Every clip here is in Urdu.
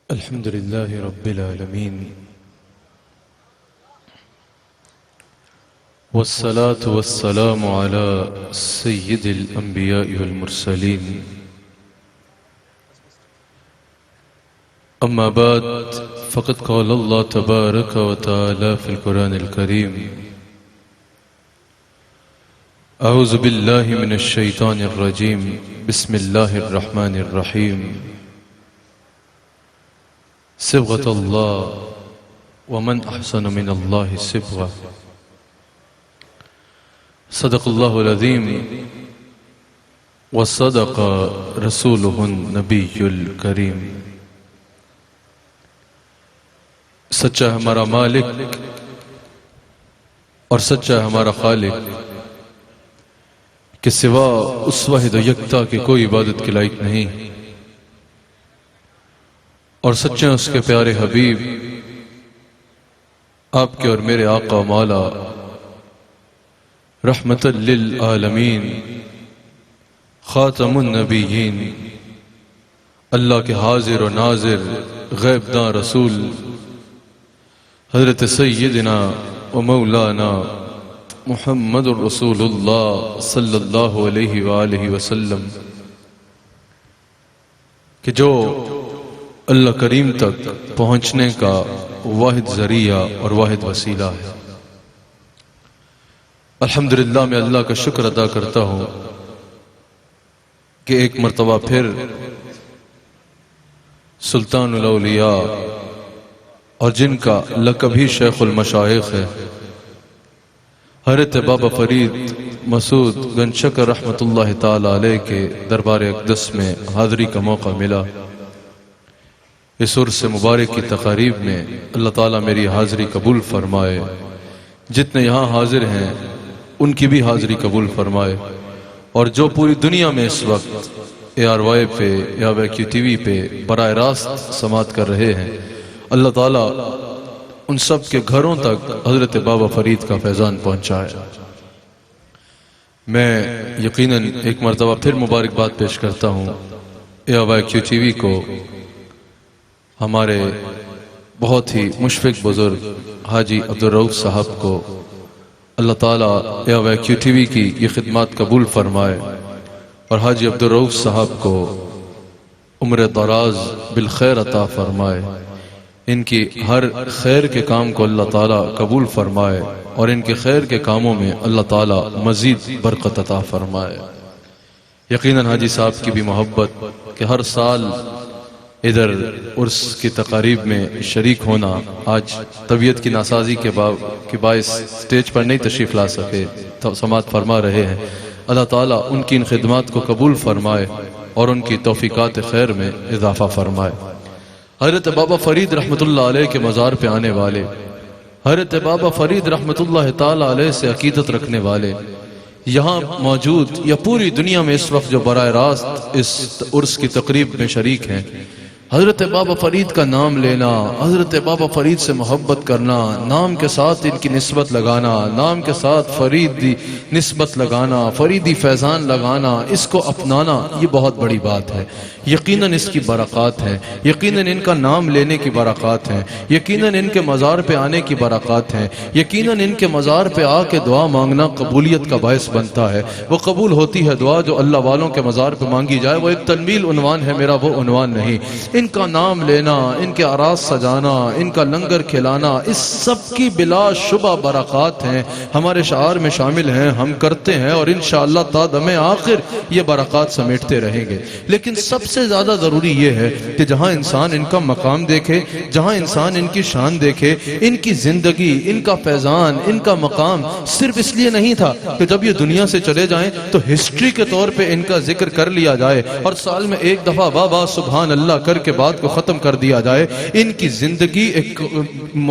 الحمد لله رب العالمين والصلاة والسلام على سيد الأنبياء والمرسلين أما بعد فقد قال الله تبارك وتعالى في القرآن الكريم أعوذ بالله من الشيطان الرجيم بسم الله الرحمن الرحيم صبغة الله ومن أحسن من الله صبغة صدق الله العظيم وصدق رسوله النبي الكريم سچا ہمارا مالک اور سچا ہمارا خالق کہ سوا اس واحد و یکتا کی کوئی عبادت کے لائق نہیں، اور سچے اس کے پیارے حبیب آپ کے اور میرے آقا و مولا رحمت للعالمین خاتم النبیین اللہ کے حاضر و ناظر غیب داں رسول حضرت سیدنا و مولانا محمد الرسول اللہ صلی اللہ علیہ وآلہ وسلم کہ جو اللہ کریم تک پہنچنے کا واحد ذریعہ اور واحد وسیلہ ہے۔ الحمدللہ میں اللہ کا شکر ادا کرتا ہوں کہ ایک مرتبہ پھر سلطان الاولیاء اور جن کا لقب ہی شیخ المشائخ ہے حضرت بابا فرید مسعود گنج شکر رحمت اللہ تعالی علیہ کے دربار اقدس میں حاضری کا موقع ملا۔ اس عرس مبارک کی تقاریب میں اللہ تعالیٰ میری حاضری قبول فرمائے، جتنے یہاں حاضر ہیں ان کی بھی حاضری قبول فرمائے، اور جو پوری دنیا میں اس وقت ARY پہ یا WQ TV پہ براہ راست سماعت کر رہے ہیں، اللہ تعالیٰ ان سب کے گھروں تک حضرت بابا فرید کا فیضان پہنچائے۔ میں یقیناً ایک مرتبہ پھر مبارکباد پیش کرتا ہوں WQ TV کو، ہمارے بہت ہی مشفق بزرگ حاجی عبدالرؤف صاحب کو اللہ تعالیٰ WQ TV کی یہ خدمات قبول فرمائے، اور حاجی عبدالرؤف صاحب کو عمر دراز بالخیر عطا فرمائے، ان کی ہر خیر کے کام کو اللہ تعالیٰ قبول فرمائے، اور ان کے خیر کے کاموں میں اللہ تعالیٰ مزید برکت عطا فرمائے۔ یقیناً حاجی صاحب کی بھی محبت کہ ہر سال ادھر عرس کی تقاریب میں شریک ہونا، آج طبیعت کی ناسازی کے باعث سٹیج پر نہیں تشریف لا سکے، سماعت فرما رہے ہیں، اللہ تعالیٰ ان کی ان خدمات کو قبول فرمائے اور ان کی توفیقات خیر میں اضافہ فرمائے۔ حضرت بابا فرید رحمت اللہ علیہ کے مزار پہ آنے والے، حضرت بابا فرید رحمت اللہ تعالی علیہ سے عقیدت رکھنے والے، یہاں موجود یا پوری دنیا میں اس وقت جو براہ راست اس عرس کی تقریب میں شریک ہیں، حضرت بابا فرید کا نام لینا، حضرت بابا فرید سے محبت کرنا، نام کے ساتھ ان کی نسبت لگانا، نام کے ساتھ فریدی نسبت لگانا، فریدی فیضان لگانا، اس کو اپنانا، یہ بہت بڑی بات ہے۔ یقیناً اس کی برکات ہیں، یقیناً ان کا نام لینے کی برکات ہیں، یقیناً ان کے مزار پہ آنے کی برکات ہیں، یقیناً ان کے مزار پہ آ کے دعا مانگنا قبولیت کا باعث بنتا ہے۔ وہ قبول ہوتی ہے دعا جو اللہ والوں کے مزار پہ مانگی جائے، وہ ایک تنمیل عنوان ہے، میرا وہ عنوان نہیں۔ ان کا نام لینا، ان کے اعراس سجانا، ان کا لنگر کھلانا، اس سب کی بلا شبہ برکات ہیں، ہمارے شعار میں شامل ہیں، ہم کرتے ہیں، اور انشاءاللہ تا دم آخر یہ برکات سمیٹتے رہیں گے۔ لیکن سب سے زیادہ ضروری یہ ہے کہ جہاں انسان ان کا مقام دیکھے، جہاں انسان ان کی شان دیکھے، ان کی زندگی، ان کا فیضان، ان کا مقام صرف اس لیے نہیں تھا کہ جب یہ دنیا سے چلے جائیں تو ہسٹری کے طور پہ ان کا ذکر کر لیا جائے اور سال میں ایک دفعہ واہ واہ سبحان اللہ کر کے بات کو ختم کر دیا جائے۔ ان کی زندگی ایک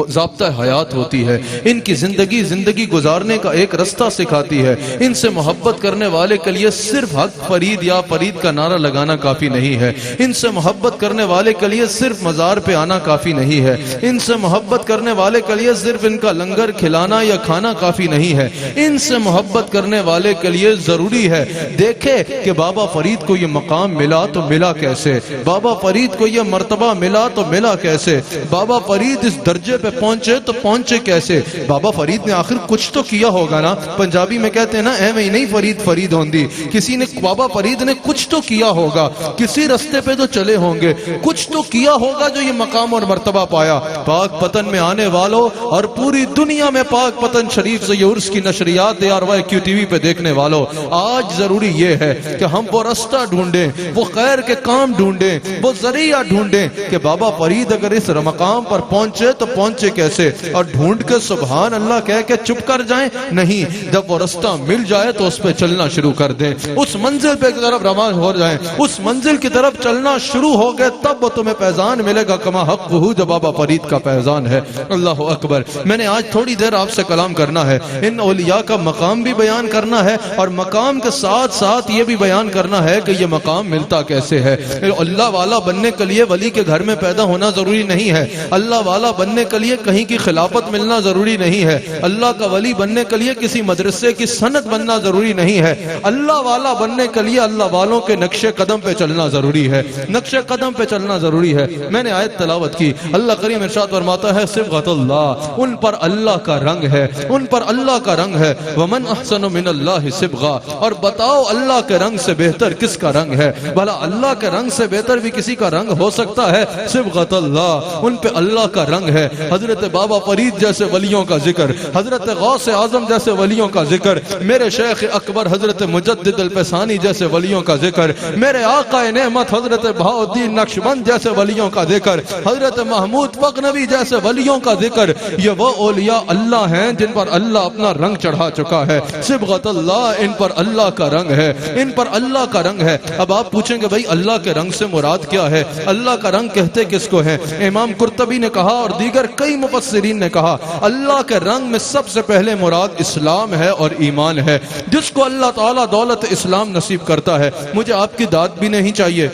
ضابطہ حیات ہوتی ہے، ان کی زندگی گزارنے کا ایک رستہ سکھاتی ہے۔ ان سے محبت کرنے والے کے لیے صرف حق فرید یا فرید کا نعرہ لگانا کافی نہیں ہے، ان سے محبت کرنے والے کے لیے صرف مزار پہ آنا کافی نہیں ہے، ان سے محبت کرنے والے کے لیے صرف ان کا لنگر کھلانا یا کھانا کافی نہیں ہے، ان سے محبت کرنے والے کے لیے ضروری ہے دیکھے کہ بابا فرید کو یہ مقام ملا تو ملا کیسے، بابا فرید کو کو یہ مرتبہ ملا تو ملا کیسے, بابا فرید اس درجے پہ پہنچے تو پہنچے کیسے. بابا فرید نے آخر کچھ تو کیا ہوگا نا. پنجابی میں کہتے ہیں نا اے میں نہیں فرید فرید ہوندی, کسی نے بابا فرید نے کچھ تو کیا ہوگا, کسی رستے پہ تو چلے ہوں گے, کچھ تو کیا ہوگا جو یہ مقام اور مرتبہ پایا. پاک پتن میں آنے والوں اور پوری دنیا میں پاک پتن شریف سے یہ عرس کی نشریات ARYQ TV پہ دیکھنے والوں, آج ضروری یہ ہے کہ ہم وہ رستہ ڈھونڈیں, وہ خیر کے کام ڈھونڈیں, وہ ذریعہ ڈھونڈیں کہ بابا فرید اگر اس مقام پر پہنچے تو پہنچے کیسے. اور ڈھونڈ کے سبحان اللہ کہہ کے چپ کر جائیں نہیں, جب وہ رستہ مل جائے تو اس پہ چلنا شروع کر دیں, اس منزل پہ کی طرف روان ہو جائیں, اس منزل کی طرف چلنا شروع ہو گئے تب وہ تمہیں پیزان ملے گا کما حق ہو جو بابا فرید کا پیزان ہے. اللہ اکبر. میں نے آج تھوڑی دیر آپ سے کلام کرنا ہے, ان اولیاء کا مقام بھی بیان کرنا ہے اور مقام کے ساتھ ساتھ یہ بھی بیان کرنا ہے کہ یہ مقام ملتا کیسے ہے. اللہ والا بننے کے لیے ولی کے گھر میں پیدا ہونا ضروری نہیں ہے, اللہ والا بننے کے لیے کہیں کی خلافت ملنا ضروری نہیں ہے, اللہ کا ولی بننے کے لیے کسی مدرسے کی سند بننا ضروری نہیں ہے. اللہ والا بننے کے لیے اللہ والوں کے نقش قدم پہ چلنا ضروری ہے, نقش قدم پہ چلنا ضروری ہے. میں نے آیت تلاوت کی, اللہ کریم ارشاد فرماتا ہے صبغۃ اللہ, ان پر اللہ کا رنگ ہے, ان پر اللہ کا رنگ ہے. ومن احسن من اللہ صبغا, اور بتاؤ اللہ کے رنگ سے بہتر کس کا رنگ ہے. بھلا اللہ کے رنگ سے بہتر بھی کسی کا رنگ ہو سکتا ہے. صبغۃ اللہ, ان پہ اللہ کا رنگ ہے. حضرت بابا فرید جیسے ولیوں کا ذکر, حضرت غوث اعظم جیسے ولیوں کا ذکر, میرے شیخ اکبر حضرت مجدد الفسانی جیسے ولیوں کا ذکر, میرے آقا نعمت حضرت بہاؤالدین نقشبند جیسے ولیوں کا ذکر, حضرت محمود فغنوی جیسے ولیوں کا ذکر. یہ وہ اولیاء اللہ ہیں جن پر اللہ اپنا رنگ چڑھا چکا ہے. صبغۃ اللہ, ان پر اللہ کا رنگ ہے, ان پر اللہ کا رنگ ہے. اب آپ پوچھیں گے بھائی اللہ کے رنگ سے مراد کیا ہے, اللہ کا رنگ کہتے کس کو ہے. امام قرطبی نے کہا اور دیگر کئی مفسرین نے کہا اللہ کے رنگ میں سب سے پہلے مراد اسلام ہے اور ایمان ہے. جس کو اللہ تعالیٰ دولت اسلام نصیب کرتا ہے, مجھے آپ کی داد بھی نہیں چاہیے,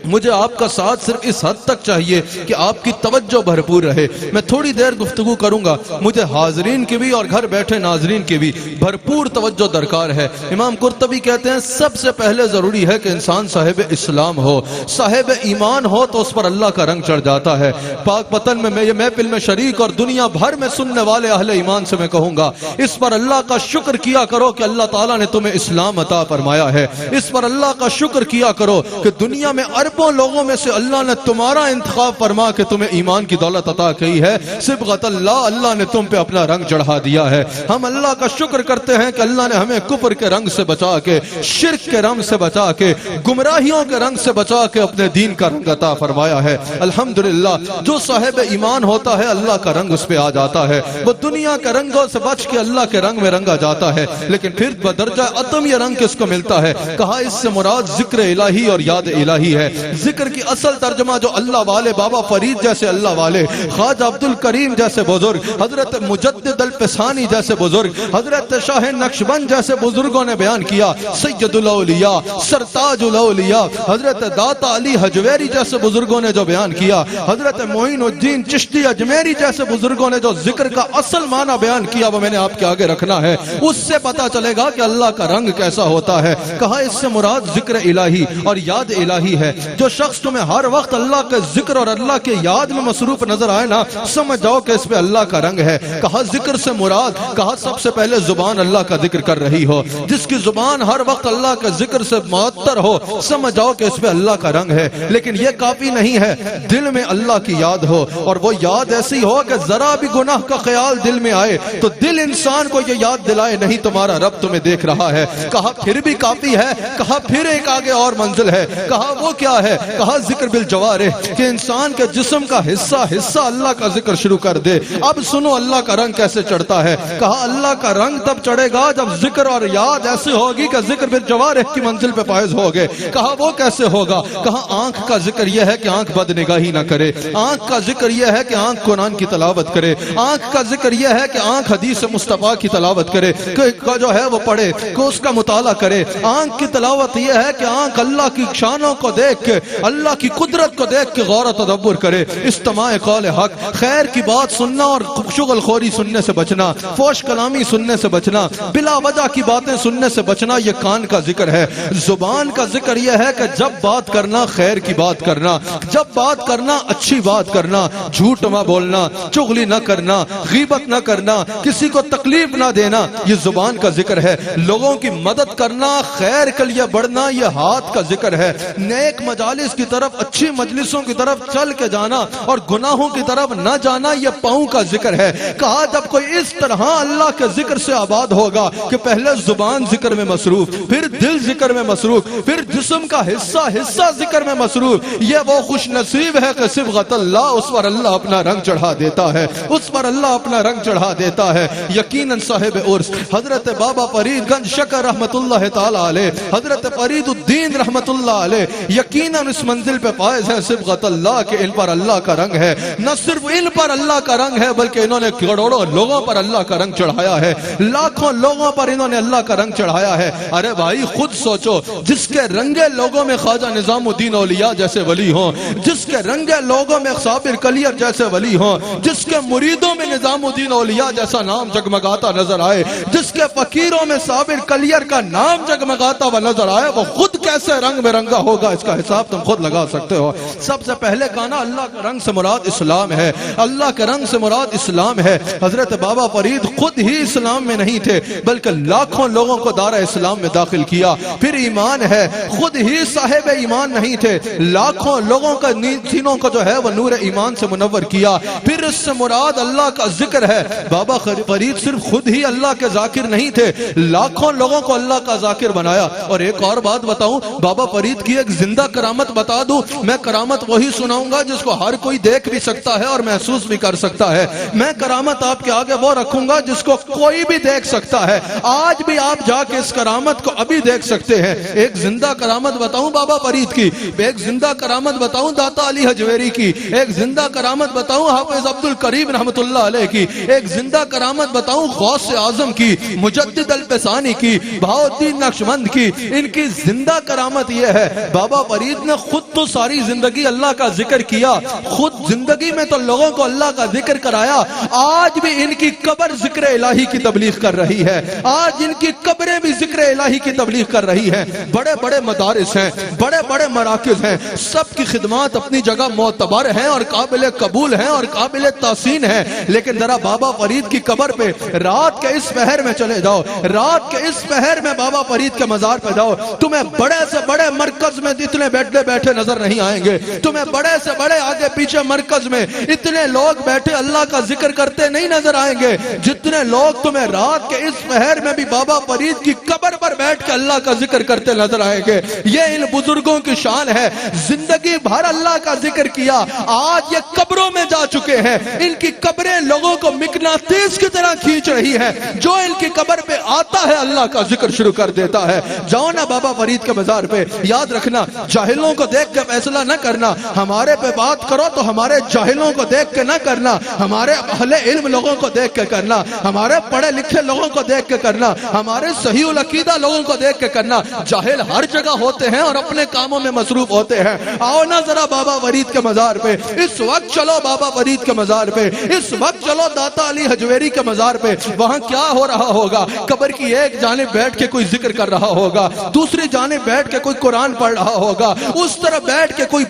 مجھے آپ کا ساتھ صرف اس حد تک چاہیے کہ آپ کی توجہ بھرپور رہے. میں تھوڑی دیر گفتگو کروں گا, مجھے حاضرین کی بھی اور گھر بیٹھے ناظرین کی بھی بھرپور توجہ درکار ہے. امام قرطبی کہتے ہیں سب سے پہلے ضروری ہے کہ انسان صاحب اسلام ہو, صاحب ایمان ہو, تو اس پر اللہ کا رنگ چڑھ جاتا ہے. پاک پتن میں یہ محفل میں شریک اور دنیا بھر میں سننے والے اہل ایمان سے میں کہوں گا, اس پر اللہ کا شکر کیا کرو کہ اللہ تعالیٰ نے تمہیں اسلام عطا فرمایا ہے. اس پر اللہ کا شکر کیا کرو کہ دنیا میں اربوں لوگوں میں سے اللہ نے تمہارا انتخاب فرما کے تمہیں ایمان کی دولت عطا کی ہے. صبغۃ اللہ, اللہ نے تم پہ اپنا رنگ چڑھا دیا ہے. ہم اللہ کا شکر کرتے ہیں کہ اللہ نے ہمیں کفر کے رنگ سے بچا کے, شرک کے رنگ سے بچا کے, گمراہیوں کے رنگ سے بچا کے اپنے دین کا رنگ عطا فرمایا ہے. الحمدللہ. جو صاحب ایمان ہوتا ہے اللہ کا رنگ اس پہ آ جاتا ہے, وہ دنیا کے رنگوں سے بچ کے اللہ کے رنگ میں رنگا جاتا ہے. لیکن پھر بدرجہ اتم یہ رنگ کس کو ملتا ہے, کہا اس سے مراد ذکر الہی اور یاد الہی ہے. ذکر کی اصل ترجمہ جو اللہ والے, بابا فرید جیسے اللہ والے, خواجہ عبد الکریم جیسے بزرگ, حضرت مجدد الفسانی جیسے بزرگ, حضرت شاہ نقشبند جیسے بزرگوں نے بیان کیا, سید الاولیاء, سرتاج الاولیاء, حضرت داتا علی حجویری جیسے بزرگوں نے جو بیان کیا, حضرت معین الدین چشتی اجمیری جیسے بزرگوں نے جو ذکر کا اصل معنی بیان کیا, وہ میں نے آپ کے آگے رکھنا ہے. اس سے پتا چلے گا کہ اللہ کا رنگ کیسا ہوتا ہے. کہا اس سے مراد ذکر الہی اور یاد الہی ہے. جو شخص تمہیں ہر وقت اللہ کے ذکر اور اللہ کے یاد میں مصروف نظر آئے نا, سمجھ جاؤ کہ اس پہ اللہ کا رنگ ہے. کہا ذکر سے مراد, کہا سب سے پہلے زبان اللہ کا ذکر کر رہی ہو, جس کی زبان ہر وقت اللہ کے ذکر سے معطر ہو, سمجھ جاؤ کہ اس پہ اللہ کا رنگ ہے. لیکن یہ کافی نہیں ہے, دل میں اللہ کی یاد ہو, اور وہ یاد ایسی ہو کہ ذرا بھی گناہ کا خیال دل میں آئے تو دل انسان کو یہ یاد دلائے نہیں تمہارا رب تمہیں دیکھ رہا ہے. کہا پھر بھی کافی ہے, کہا پھر ایک آگے اور منزل ہے. کہا وہ کیا ہے, کہا ذکر بالجوارح, کہ انسان کے جسم کا حصہ اللہ کا ذکر شروع کر دے. اب سنو اللہ کا رنگ کیسے چڑھتا ہے. کہا اللہ کا رنگ تب چڑھے گا جب ذکر اور یاد ایسی ہوگی کہ ذکر بالجوارح کی منزل پہ فائز ہوگے. کہا وہ کیسے ہوگا, کہا آنکھ کا ذکر یہ ہے کہ آنکھ بد نگاہی نہ کرے, آنکھ کا ذکر یہ ہے کہ آنکھ قرآن کی تلاوت کرے, آنکھ کا ذکر یہ ہے کہ آنکھ حدیث مصطفیٰ کی تلاوت کرے, کہ جو ہے وہ پڑھے, کہ اس کا مطالعہ کرے. آنکھ کی تلاوت یہ ہے کہ آنکھ اللہ کی شانوں کو دیکھ کے کے اللہ کی قدرت کو دیکھ کے غور و تدبر کرے. استماع قول حق، خیر کی بات سننا اور شغل خوری سننے سے بچنا، فوش کلامی سننے سے بچنا، بلا وجہ کی باتیں سننے سے بچنا، یہ کان کا ذکر ہے. زبان کا ذکر یہ ہے کہ جب بات کرنا خیر کی بات کرنا، جب بات کرنا اچھی بات کرنا، جھوٹ نہ بولنا، چغلی نہ کرنا، غیبت نہ کرنا، کسی کو تکلیف نہ دینا، یہ زبان کا ذکر ہے. لوگوں کی مدد کرنا، خیر کے لیے بڑھنا، یہ ہاتھ کا ذکر ہے. نیک مجالس کی طرف، اچھی مجلسوں کی طرف چل کے جانا اور گناہوں کی طرف نہ جانا، یہ پاؤں کا ذکر ہے. کہا جب کوئی اس طرح اللہ کے ذکر سے آباد ہوگا کہ پہلے زبان ذکر میں مصروف، پھر دل ذکر میں مصروف، پھر جسم کا حصہ ذکر میں مصروف، یہ وہ خوش نصیب ہے کہ صبغت اللہ، اس پر اللہ اپنا رنگ چڑھا دیتا ہے، اس پر اللہ اپنا رنگ چڑھا دیتا ہے. یقیناً صاحب عرس حضرت بابا فرید گنج شکر رحمت اللہ تعالی علیہ، حضرت فرید الدین رحمت اللہ علیہ، یقیناً اس منزل پہ فائز ہے صبغت اللہ کہ ان پر اللہ کا رنگ ہے. نہ صرف ان پر اللہ کا رنگ ہے بلکہ انہوں نے کروڑوں لوگوں پر اللہ کا رنگ چڑھایا ہے، لاکھوں لوگوں پر انہوں نے اللہ کا رنگ چڑھایا ہے. ارے بھائی خود سوچو، جس کے رنگے لوگوں میں خواجہ نظام الدین اولیاء جیسے ولی ہوں، جس کے رنگے لوگوں میں صابر کلیر جیسے ولی ہوں، جس کے مریدوں میں نظام الدین اولیاء جیسا نام جگمگاتا نظر آئے، جس کے فقیروں میں صابر کلیر کا نام جگمگاتا ہوا نظر آئے، وہ خود کیسے رنگ میں رنگا ہوگا، اس کا حساب تم خود لگا سکتے ہو. سب سے پہلے کہنا اللہ کا رنگ سے مراد اسلام ہے، اللہ کے رنگ سے مراد اسلام ہے. حضرت بابا فرید خود ہی اسلام میں نہیں تھے بلکہ لاکھوں لوگوں کو دارہ اسلام میں داخل کیا. پھر ایمان ہے، خود ہی صاحب ایمان نہیں تھے، لاکھوں لوگوں کا سینوں کو جو ہے وہ نور ایمان سے منور کیا. پھر اس سے مراد اللہ کا ذکر ہے. بابا فرید صرف خود ہی اللہ کے ذاکر نہیں تھے، لاکھوں لوگوں کو اللہ کا ذاکر بنایا. اور ایک اور بات بتاؤں، بابا فرید کی ایک زندہ کرامت بتا دوں. میں کرامت وہی سناؤں گا جس کو ہر کوئی دیکھ بھی سکتا ہے اور محسوس بھی کر سکتا ہے. میں کرامت آپ کے آگے وہ رکھوں گا جس کو کوئی بھی دیکھ سکتا ہے. آج بھی آپ جا کے اس کرامت کو ابھی دیکھ سکتے ہیں. ایک زندہ کرامت بتاؤں بابا فرید کی، ایک زندہ کرامت بتاؤں داتا علی حجویری کی، ایک زندہ کرامت بتاؤں حافظ عبد الکریم رحمت اللہ علیہ کی، ایک زندہ کرامت بتاؤں غوث اعظم کی، مجدد الفسانی کی، بہاؤالدین نقشبند کی. ان کی زندہ کرامت یہ ہے، بابا فرید نے خود تو ساری زندگی اللہ کا ذکر کیا، خود زندگی میں تو لوگوں کو اللہ کا ذکر کرایا. آج بھی ان کی قبر ذکر الہی کی تبلیغ کر رہی ہے، آج ان کی قبریں بھی ذکر الہی کی تبلیغ کر رہی ہیں. بڑے بڑے مدارس ہیں، بڑے بڑے مراکز ہیں، سب کی خدمات اپنی جگہ معتبر ہیں اور قابل قبول ہیں اور قابل تحسین ہیں. لیکن ذرا بابا فرید کی قبر پہ رات کے اس پہر میں چلے جاؤ، رات کے اس پہر میں بابا فرید کے مزار پہ جاؤ، تمہیں بڑے سے بڑے مرکز میں اتنے بیٹھے نظر نہیں آئیں گے. تمہیں بڑے سے بڑے آگے پیچھے مرکز میں اتنے لوگ بیٹھے اللہ کا ذکر کرتے نہیں نظر آئیں گے جتنے لوگ تمہیں رات کے اس پہر میں بھی بابا فرید کی قبر پر بیٹھ کے اللہ کا ذکر کرتے نظر آئیں گے. یہ ان بزرگوں کی شان ہے، زندگی بھر اللہ کا ذکر کیا، آج یہ قبروں میں جا چکے ہیں. ان کی قبریں لوگوں کو مقناطیس کی طرح کھینچ رہی ہے، جو ان کی قبر پہ آتا ہے اللہ کا ذکر شروع کر دیتا ہے. جاؤ نا بابا فرید کے مزار پہ. یاد رکھنا، جاہلوں کو دیکھ کے فیصلہ نہ کرنا، ہمارے پہ بات کرو تو ہمارے جاہلوں کو دیکھ کے نہ کرنا، ہمارے اہل علم لوگوں کو دیکھ کے کرنا، ہمارے پڑھے لکھے لوگوں کو دیکھ کے کرنا، ہمارے صحیح العقیدہ لوگوں کو دیکھ کے کرنا. جاہل ہر جگہ ہوتے ہیں اور اپنے کاموں میں مصروف ہوتے ہیں. آؤ نا ذرا بابا فرید کے مزار پہ، اس وقت چلو بابا فرید کے مزار پہ، اس وقت چلو داتا علی حجویری کے مزار پہ. وہاں کیا ہو رہا ہوگا؟ قبر کی ایک جانب بیٹھ کے کوئی ذکر کر رہا ہوگا، دوسری جانب بیٹھ کے کوئی قرآن پڑھ رہا ہوگا، اس طرف بیٹھ کے کوئی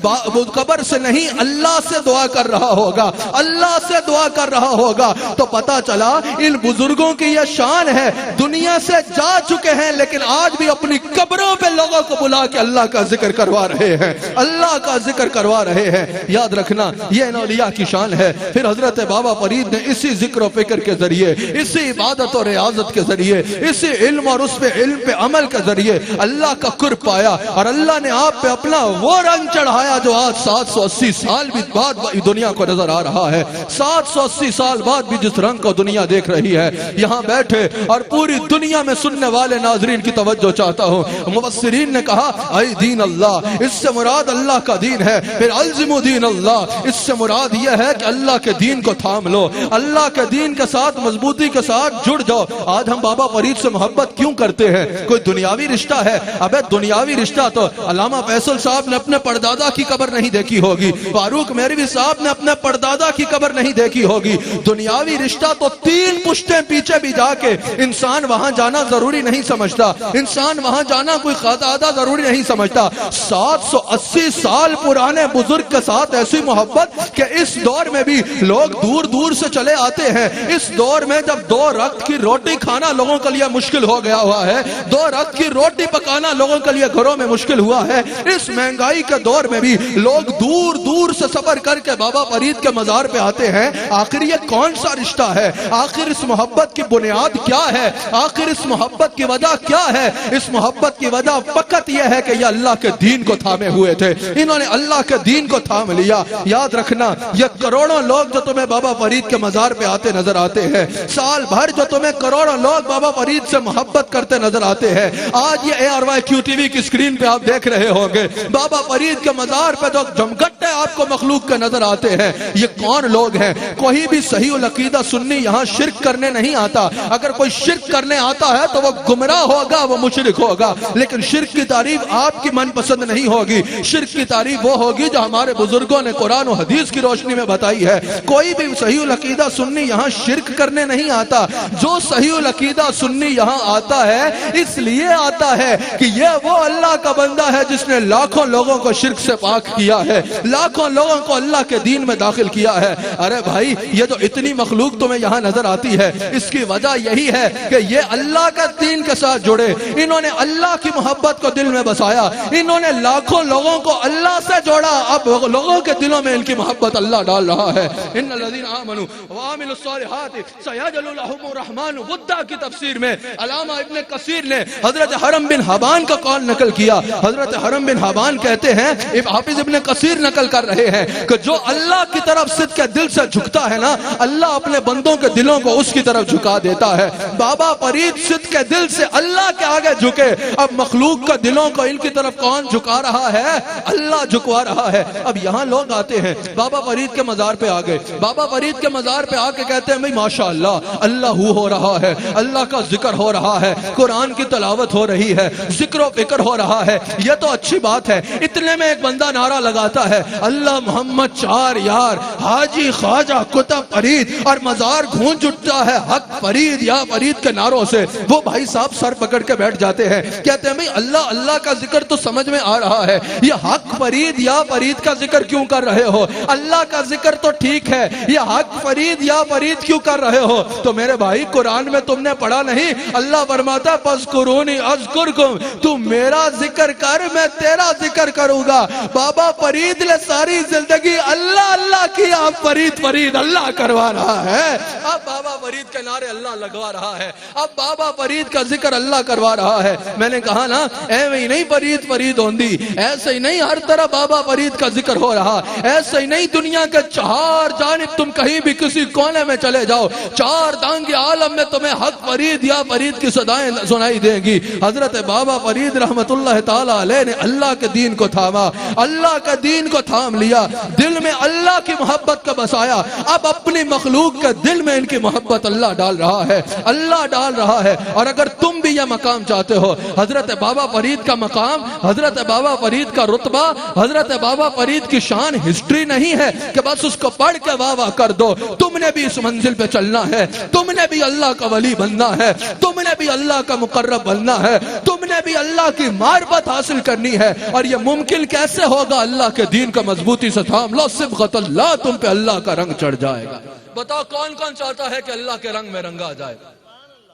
قبر سے نہیں اللہ سے دعا کر رہا ہوگا، اللہ سے دعا کر رہا ہوگا. تو پتا چلا ان بزرگوں کی یہ شان ہے، دنیا سے جا چکے ہیں لیکن آج بھی اپنی قبروں پہ لوگوں کو بلا کے اللہ کا ذکر کروا رہے ہیں، اللہ کا ذکر کروا رہے ہیں. یاد رکھنا یہ ان اولیاء کی شان ہے. پھر حضرت بابا فرید نے اسی ذکر و فکر کے ذریعے، اسی عبادت و ریاضت کے ذریعے، اسی علم اور اس پہ علم پہ عمل کے ذریعے اللہ کا قرب پایا اور اللہ نے آپ پہ اپنا وہ رنگ چڑھایا جو آج 780 سال بھی بعد دنیا کو نظر آ رہا ہے. 780 سال بعد بھی جس رنگ کو دنیا دیکھ رہی ہے. یہاں بیٹھے اور پوری دنیا میں سننے والے ناظرین کی توجہ چاہتا ہوں. مفسرین نے کہا اے دین اللہ، اس سے مراد اللہ کا دین ہے. پھر الزم دین اللہ، اس سے مراد یہ ہے کہ اللہ کے دین کو تھام لو، اللہ کے دین کے ساتھ مضبوطی کے ساتھ جڑ جاؤ. آج ہم بابا فرید سے محبت کیوں کرتے ہیں؟ کوئی دنیاوی رشتہ ہے؟ ابے دنیاوی رشتہ تو علامہ فیصل فیصل صاحب نے اپنے پردادا کی قبر نہیں دیکھی ہوگی, فاروق میروی صاحب نے اپنے پردادا کی قبر نہیں دیکھی ہوگی. دنیاوی رشتہ تو 3 پشتیں پیچھے بھی جا کے انسان وہاں جانا ضروری نہیں سمجھتا, انسان وہاں جانا کوئی خطا ضروری نہیں سمجھتا. 780 سال پرانے بزرگ کے ساتھ ایسی محبت کہ اس دور میں بھی لوگ دور دور سے چلے آتے ہیں. اس دور میں جب 2 وقت کی روٹی کھانا لوگوں کے لیے مشکل ہو گیا ہوا ہے, 2 وقت کی روٹی پکانا لوگوں کے لیے گھروں میں مشکل ہوا ہے, اس مہنگائی کے دور میں بھی لوگ دور دور سے سفر کر کے بابا فرید کے مزار پہ آتے ہیں. آخر یہ کون سا رشتہ ہے؟ آخر اس محبت کی بنیاد کیا ہے؟ آخر اس محبت کی وجہ کیا ہے؟ اس محبت کی وجہ فقط یہ ہے کہ یہ اللہ کے دین کو تھامے ہوئے تھے, انہوں نے اللہ کے دین کو تھام لیا. یاد رکھنا, یہ کروڑوں لوگ جو تمہیں بابا فرید کے مزار پہ آتے نظر آتے ہیں, سال بھر جو تمہیں کروڑوں لوگ بابا فرید سے محبت کرتے نظر آتے ہیں, آج یہ ARYQ TV کی سکرین پہ آپ دیکھ رہے ہوں گے, بابا فرید کے مزار پہ جو جمگٹے آپ کو مخلوق کے نظر آتے ہیں, یہ کون لوگ ہیں؟ کوئی بھی صحیح العقیدہ سنی یہاں شرک کرنے نہیں آتا. اگر کوئی شرک کرنے آتا ہے تو وہ گمراہ ہوگا, وہ مشرک ہوگا. لیکن شرک کی تعریف آپ کی من پسند نہیں ہوگی. شرک کی تعریف وہ ہوگی جو ہمارے بزرگوں نے قرآن و حدیث کی روشنی میں بتائی ہے. کوئی بھی صحیح العقیدہ سنی یہاں شرک کرنے نہیں آتا. جو صحیح العقیدہ سنی یہاں آتا ہے اس لیے آتا ہے کہ یہ وہ اللہ کا بندہ ہے جس نے لاکھوں لوگوں کو شرک سے پاک کیا ہے, لاکھوں لوگوں کو اللہ کے دین میں داخل کیا ہے. ارے بھائی, یہ جو اتنی مخلوق تمہیں یہاں نظر آتی ہے, اس کی وجہ یہی ہے کہ یہ اللہ کا دین کے ساتھ جڑے, انہوں نے اللہ کی محبت کو دل میں بسایا, انہوں نے لاکھوں لوگوں کو اللہ سے جوڑا. اب لوگوں کے دلوں میں ان کی محبت اللہ ڈال رہا ہے. ان الذین آمنوا وعملوا الصالحات سیجعل لهم الرحمن ودا کی تفسیر میں علامہ ابن کثیر نے حضرت حرم بن حبان کا قول نقل کیا. حضرت حرم بن حبان کہتے ہیں, حافظ ابن کثیر نقل کر رہے ہیں کہ جو اللہ کی طرف صدق کے دل سے جھکتا ہے نا, اللہ اپنے بندوں کے دلوں کو اس کی طرف جھکا دیتا ہے. بابا فرید صدق کے دل سے اللہ کے آگے جھکے, اب مخلوق کا دلوں کو ان کی طرف کون جھکا رہا ہے؟ اللہ جھکوا رہا ہے. اب یہاں لوگ آتے ہیں, بابا فرید کے مزار پہ آگئے, بابا فرید کے مزار پہ آ کے کہتے ہیں بھئی ماشاءاللہ اللہ ہو رہا ہے, اللہ کا ذکر ہو رہا ہے, قرآن کی تلاوت ہو رہی ہے, ذکر و فکر ہو رہا ہے, یہ تو اچھی بات ہے. اتنے میں ایک بندہ نعرہ لگاتا ہے, اللہ محمد 4 یار حاجی خواجہ کتب فرید, اور مزار گھونج اٹھتا ہے حق فرید یا فرید کے نعروں سے. وہ بھائی صاحب سر پکڑ کے بیٹھ جاتے ہیں, کہتے ہیں بھئی اللہ اللہ کا ذکر تو سمجھ میں آ رہا ہے, یہ حق فرید یا فرید کا ذکر کیوں کر رہے ہو؟ اللہ کا ذکر تو ٹھیک ہے, یہ حق فرید یا فرید کیوں کر رہے ہو؟ تو میرے بھائی قرآن میں تم نے پڑھا نہیں, اللہ فرماتا فاذکرونی اذکرکم, تو میرا ذکر کر میں تیرا ذکر کروں گا. بابا فرید نے ساری زندگی اللہ اللہ کی, اب فرید فرید اللہ کروا رہا ہے, اب بابا فرید کے نعرے اللہ لگوا رہا ہے, اب بابا فرید کا ذکر اللہ کروا رہا ہے. میں نے کہا نا ایویں ہی نہیں فرید فرید ہوندی, ایسے ہی نہیں ہر طرح بابا فرید کا ذکر ہو رہا, ایسے ہی نہیں دنیا کے 4 جانب تم کہیں بھی کسی کونے میں چلے جاؤ, 4 دانگی عالم میں تمہیں حق فرید یا فرید کی صدائیں سنائی دیں گی. حضرت بابا فرید رحمت اللہ تعالی علیہ نے اللہ کے دین کو تھاما, اللہ کے دین کو تھام لیا, دل میں اللہ کی محبت کا بسایا. اب اپنی مخلوق کے دل میں ان کی محبت اللہ ڈال رہا ہے, اللہ ڈال رہا ہے. اور اگر تم بھی یہ مقام چاہتے ہو, حضرت بابا فرید کا مقام, حضرت بابا فرید کا رتبہ, حضرت بابا فرید کی شان ہسٹری نہیں ہے کہ بس اس کو پڑھ کے واہ واہ کر دو. تم نے بھی اس منزل پہ چلنا ہے, تم نے بھی اللہ کا ولی بننا ہے, تم نے بھی اللہ کا مقرب بننا ہے, تم نے بھی اللہ کی معرفت حاصل کرنی ہے. اور یہ ممکن کیسے ہوگا؟ اللہ کے دین کا مضبوطی سے تھام لو, صبغۃ اللہ, تم پہ اللہ کا رنگ چڑھ جائے گا. بتاؤ کون کون چاہتا ہے کہ اللہ کے رنگ میں رنگا جائے؟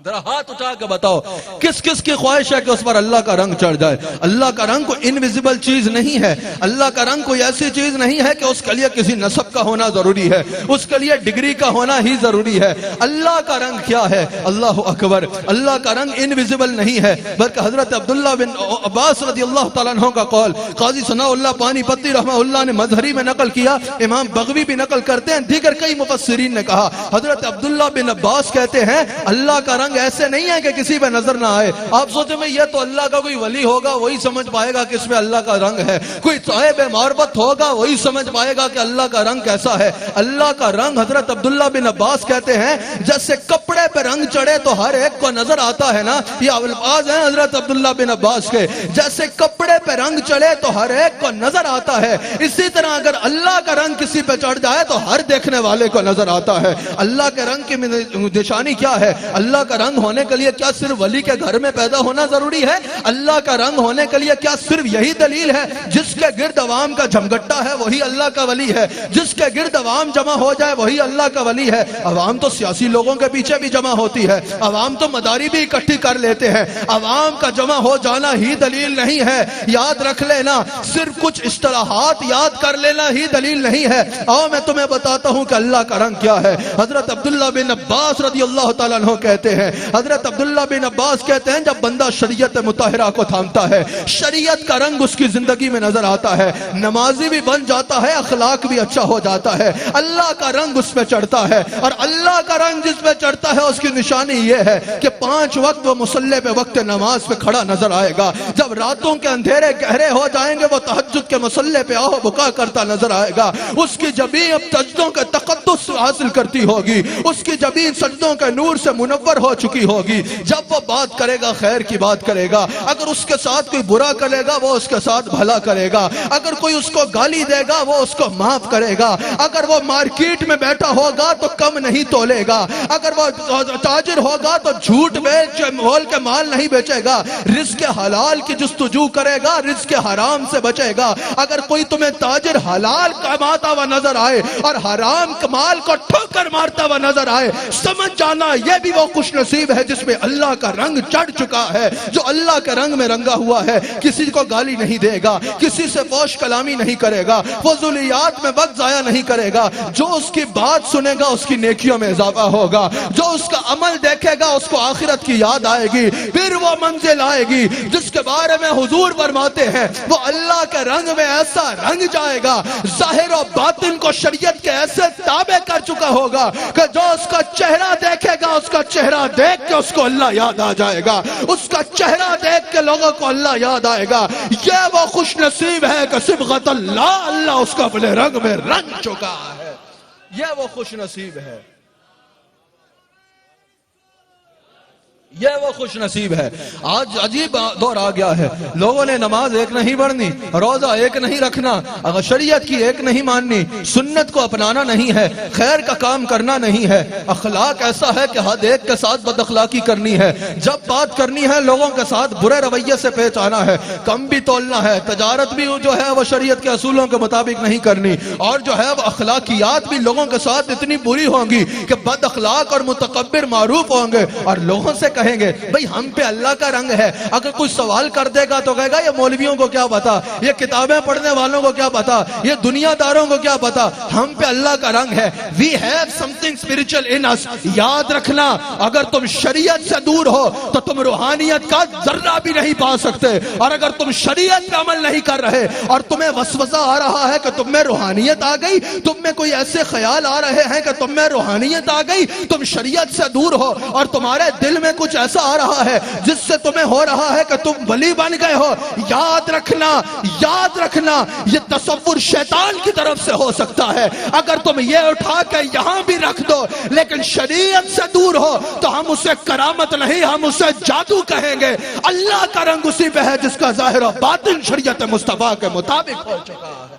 ذرا ہاتھ اٹھا کے بتاؤ کس کس کی خواہش ہے کہ اس پر اللہ کا رنگ چڑھ جائے؟ اللہ کا رنگ کوئی انویزیبل چیز نہیں ہے, اللہ کا رنگ کوئی ایسی چیز نہیں ہے کہ اس کے لیے کسی نسب کا ہونا ضروری ہے, اس کے لیے ڈگری کا ہونا ہی ضروری ہے. اللہ کا رنگ کیا ہے؟ اللہ اکبر, اللہ کا رنگ انویزیبل نہیں ہے, بلکہ حضرت عبداللہ بن عباس رضی اللہ تعالیٰ عنہ کا قول قاضی ثناء اللہ پانی پتی رحمہ اللہ نے مظہری میں نقل کیا, امام بغوی بھی نقل کرتے ہیں, دیگر کئی مفسرین نے کہا. حضرت عبداللہ بن عباس کہتے ہیں اللہ کا رنگ رنگ ایسے نہیں ہے کہ کسی پہ نظر نہ آئے. آپ سوچیں میں یہ تو اللہ کا کوئی ولی ہوگا وہی سمجھ پائے گا کہ اس میں اللہ کا رنگ ہے, کوئی صاحب معرفت ہوگا وہی سمجھ پائے گا کہ اللہ کا رنگ کیسا ہے. اللہ کا رنگ حضرت عبداللہ بن عباس کہتے ہیں جیسے کپڑے پہ رنگ چڑھے تو ہر ایک کو نظر آتا ہے نا, یہ الفاظ ہیں حضرت عبداللہ بن عباس کے, جیسے کپڑے پہ رنگ چڑھے تو ہر ایک کو نظر آتا ہے, اسی طرح اگر اللہ کا رنگ کسی پہ چڑھ جائے تو ہر دیکھنے والے کو نظر آتا ہے. اللہ کے رنگ کی نشانی کیا ہے؟ اللہ کا رنگ ہونے کے لیے کیا صرف ولی کے گھر میں پیدا ہونا ضروری ہے؟ اللہ کا رنگ ہونے کے لیے کیا صرف یہی دلیل ہے جس کے گرد عوام کا جھمگٹا ہے وہی اللہ کا ولی ہے, جس کے گرد عوام جمع ہو جائے وہی اللہ کا ولی ہے؟ عوام تو سیاسی لوگوں کے پیچھے بھی جمع ہوتی ہے, عوام تو مداری بھی اکٹھی کر لیتے ہیں, عوام کا جمع ہو جانا ہی دلیل نہیں ہے. یاد رکھ لینا, صرف کچھ اصطلاحات یاد کر لینا ہی دلیل نہیں ہے. آؤ میں تمہیں بتاتا ہوں کہ اللہ کا رنگ کیا ہے. حضرت عبداللہ بن عباس رضی اللہ تعالیٰ عنہ کہتے ہیں, حضرت عبداللہ بن عباس کہتے ہیں جب بندہ شریعت مطہرہ کو تھامتا ہے, شریعت کا رنگ اس کی زندگی میں نظر آتا ہے, نمازی بھی بن جاتا ہے, اخلاق بھی اچھا ہو جاتا ہے, اللہ کا رنگ اس پہ چڑھتا ہے. اور اللہ کا رنگ جس پہ چڑھتا ہے اس کی نشانی یہ ہے کہ 5 وقت وہ مصلی پہ وقت نماز پہ کھڑا نظر آئے گا. جب راتوں کے اندھیرے گہرے ہو جائیں گے وہ تہجد کے مصلی پہ آہ بکا کرتا نظر آئے گا. اس کی جبین اب سجدوں کے تقدس حاصل کرتی ہوگی, اس کی جبین سجدوں کے نور سے منور ہو چکی ہوگی. جب وہ بات کرے گا خیر کی بات کرے گا, اگر اس کے ساتھ کوئی برا کرے گا وہ اس کے ساتھ بھلا کرے گا, اگر کوئی اس کو گالی دے گا وہ اس کو معاف کرے گا, اگر وہ مارکیٹ میں بیٹھا ہوگا تو کم نہیں تولے گا, اگر وہ تاجر ہوگا تو جھوٹ بیچ مول کے مال نہیں بیچے گا, رزق حلال کی جستجو کرے گا, رزق حرام سے بچے گا. اگر کوئی تمہیں تاجر حلال کماتا ہوا نظر آئے اور حرام مال کو ٹھوکر مارتا ہوا نظر آئے, سمجھ جانا یہ بھی وہ خوش نصیب ہے جس میں اللہ کا رنگ چڑھ چکا ہے, جو اللہ کے رنگ میں رنگا ہوا ہے. کسی کو گالی نہیں دے گا, کسی سے فوش کلامی نہیں کرے گا, فضولیات میں وقت ضائع نہیں کرے گا. جو اس کی بات سنے گا اس کی نیکیوں میں اضافہ ہوگا, جو اس کا عمل دیکھے گا اس کو آخرت کی یاد آئے گی. پھر وہ منزل آئے گی جس کے بارے میں حضور فرماتے ہیں وہ اللہ کے رنگ میں ایسا رنگ جائے گا, ظاہر و باطن کو شریعت کے ایسے تابع کر چکا ہوگا کہ جو اس کا چہرہ دیکھے گا اس کا چہرہ دیکھ کے اس کو اللہ یاد آ جائے گا, اس کا چہرہ دیکھ کے لوگوں کو اللہ یاد آئے گا. یہ وہ خوش نصیب ہے کہ صبغت اللہ, اللہ اس کا اپنے رنگ میں رنگ چکا ہے. یہ وہ خوش نصیب ہے, یہ وہ خوش نصیب ہے. آج عجیب دور آ گیا ہے, لوگوں نے نماز ایک نہیں پڑھنی, روزہ ایک نہیں رکھنا, اگر شریعت کی ایک نہیں ماننی, سنت کو اپنانا نہیں ہے, خیر کا کام کرنا نہیں ہے. اخلاق ایسا ہے کہ حد ایک کے ساتھ بد اخلاقی کرنی ہے, جب بات کرنی ہے لوگوں کے ساتھ برے رویے سے پیش آنا ہے, کم بھی تولنا ہے, تجارت بھی جو ہے وہ شریعت کے اصولوں کے مطابق نہیں کرنی, اور جو ہے وہ اخلاقیات بھی لوگوں کے ساتھ اتنی بری ہوں گی کہ بد اخلاق اور متکبر معروف ہوں گے, اور لوگوں سے کہیں گے بھئی ہم پہ اللہ کا رنگ ہے. اگر کوئی سوال کر دے گا تو کہے گا یہ مولویوں کو کیا پتا, یہ کتابیں پڑھنے والوں کو کیا پتا, یہ دنیا داروں کو کیا پتا, ہم پہ اللہ کا رنگ ہے. We have something spiritual in us. یاد رکھنا اگر تم شریعت سے دور ہو تو تم روحانیت کا ذرہ بھی نہیں پا سکتے, اور اگر تم شریعت پہ عمل نہیں کر رہے اور تمہیں وسوسہ آ رہا ہے کہ تم میں روحانیت آ گئی, تم میں کوئی ایسے خیال آ رہے ہیں کہ تم میں روحانیت آ گئی, تم شریعت سے دور ہو اور تمہارے دل میں کچھ ایسا آ رہا ہے جس سے تمہیں ہو رہا ہے کہ تم ولی بن گئے ہو, یاد رکھنا یہ تصور شیطان کی طرف سے ہو سکتا ہے. اگر تم یہ اٹھا کے یہاں بھی رکھ دو لیکن شریعت سے دور ہو تو ہم اسے کرامت نہیں, ہم اسے جادو کہیں گے. اللہ کا رنگ اسی پہ ہے جس کا ظاہر و باطن شریعت مصطفیٰ کے مطابق ہو چکا ہے.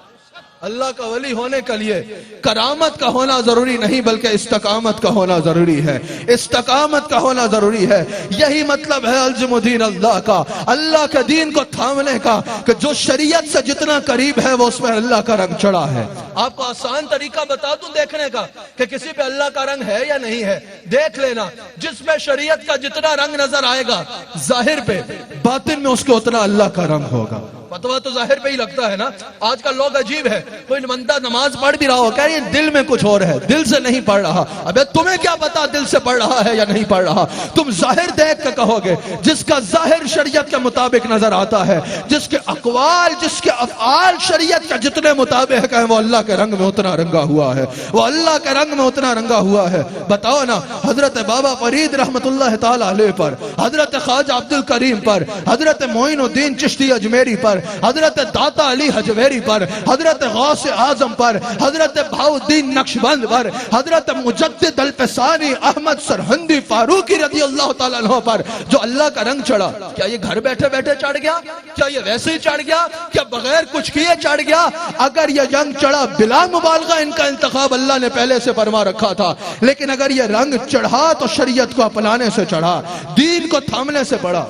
اللہ کا ولی ہونے کے لیے کرامت کا ہونا ضروری نہیں بلکہ استقامت کا ہونا ضروری ہے, استقامت کا ہونا ضروری ہے. یہی مطلب ہے الزم دین اللہ کا, اللہ کے دین کو تھامنے کا, کہ جو شریعت سے جتنا قریب ہے وہ اس میں اللہ کا رنگ چڑھا ہے. آپ کو آسان طریقہ بتا دوں دیکھنے کا کہ کسی پہ اللہ کا رنگ ہے یا نہیں ہے. دیکھ لینا, جس میں شریعت کا جتنا رنگ نظر آئے گا ظاہر پہ, باطن میں اس کے اتنا اللہ کا رنگ ہوگا. فتوا تو ظاہر پہ ہی لگتا ہے نا. آج کل لوگ عجیب ہے, کوئی بندہ نماز پڑھ بھی رہا ہو کہہ رہی ہے دل میں کچھ اور ہے, دل سے نہیں پڑھ رہا. ابے تمہیں کیا پتا دل سے پڑھ رہا ہے یا نہیں پڑھ رہا؟ تم ظاہر دیکھ کے کہو گے. جس کا ظاہر شریعت کے مطابق نظر آتا ہے, جس کے اقوال جس کے افعال شریعت کے جتنے مطابق ہیں, وہ اللہ کے رنگ میں اتنا رنگا ہوا ہے, وہ اللہ کے رنگ میں اتنا رنگا ہوا ہے. بتاؤ نا, حضرت بابا فرید رحمت اللہ تعالی علیہ پر, حضرت خواجہ عبد الکریم پر, حضرت معین الدین چشتی اجمیری پر, حضرت داتا علی حجویری پر, حضرت غوث اعظم پر, حضرت بہاؤالدین نقشبند پر, حضرت مجدد الفسانی احمد سرہندی فاروقی رضی اللہ تعالیٰ عنہ پر جو اللہ کا رنگ چڑھا, کیا یہ گھر بیٹھے بیٹھے چڑھ گیا؟ کیا یہ ویسے ہی چڑھ گیا؟ کیا بغیر کچھ کیے چڑھ گیا؟ اگر یہ رنگ چڑھا بلا مبالغہ ان کا انتخاب اللہ نے پہلے سے فرما رکھا تھا, لیکن اگر یہ رنگ چڑھا تو شریعت کو اپنانے سے چڑھا, دین کو تھامنے سے پڑا.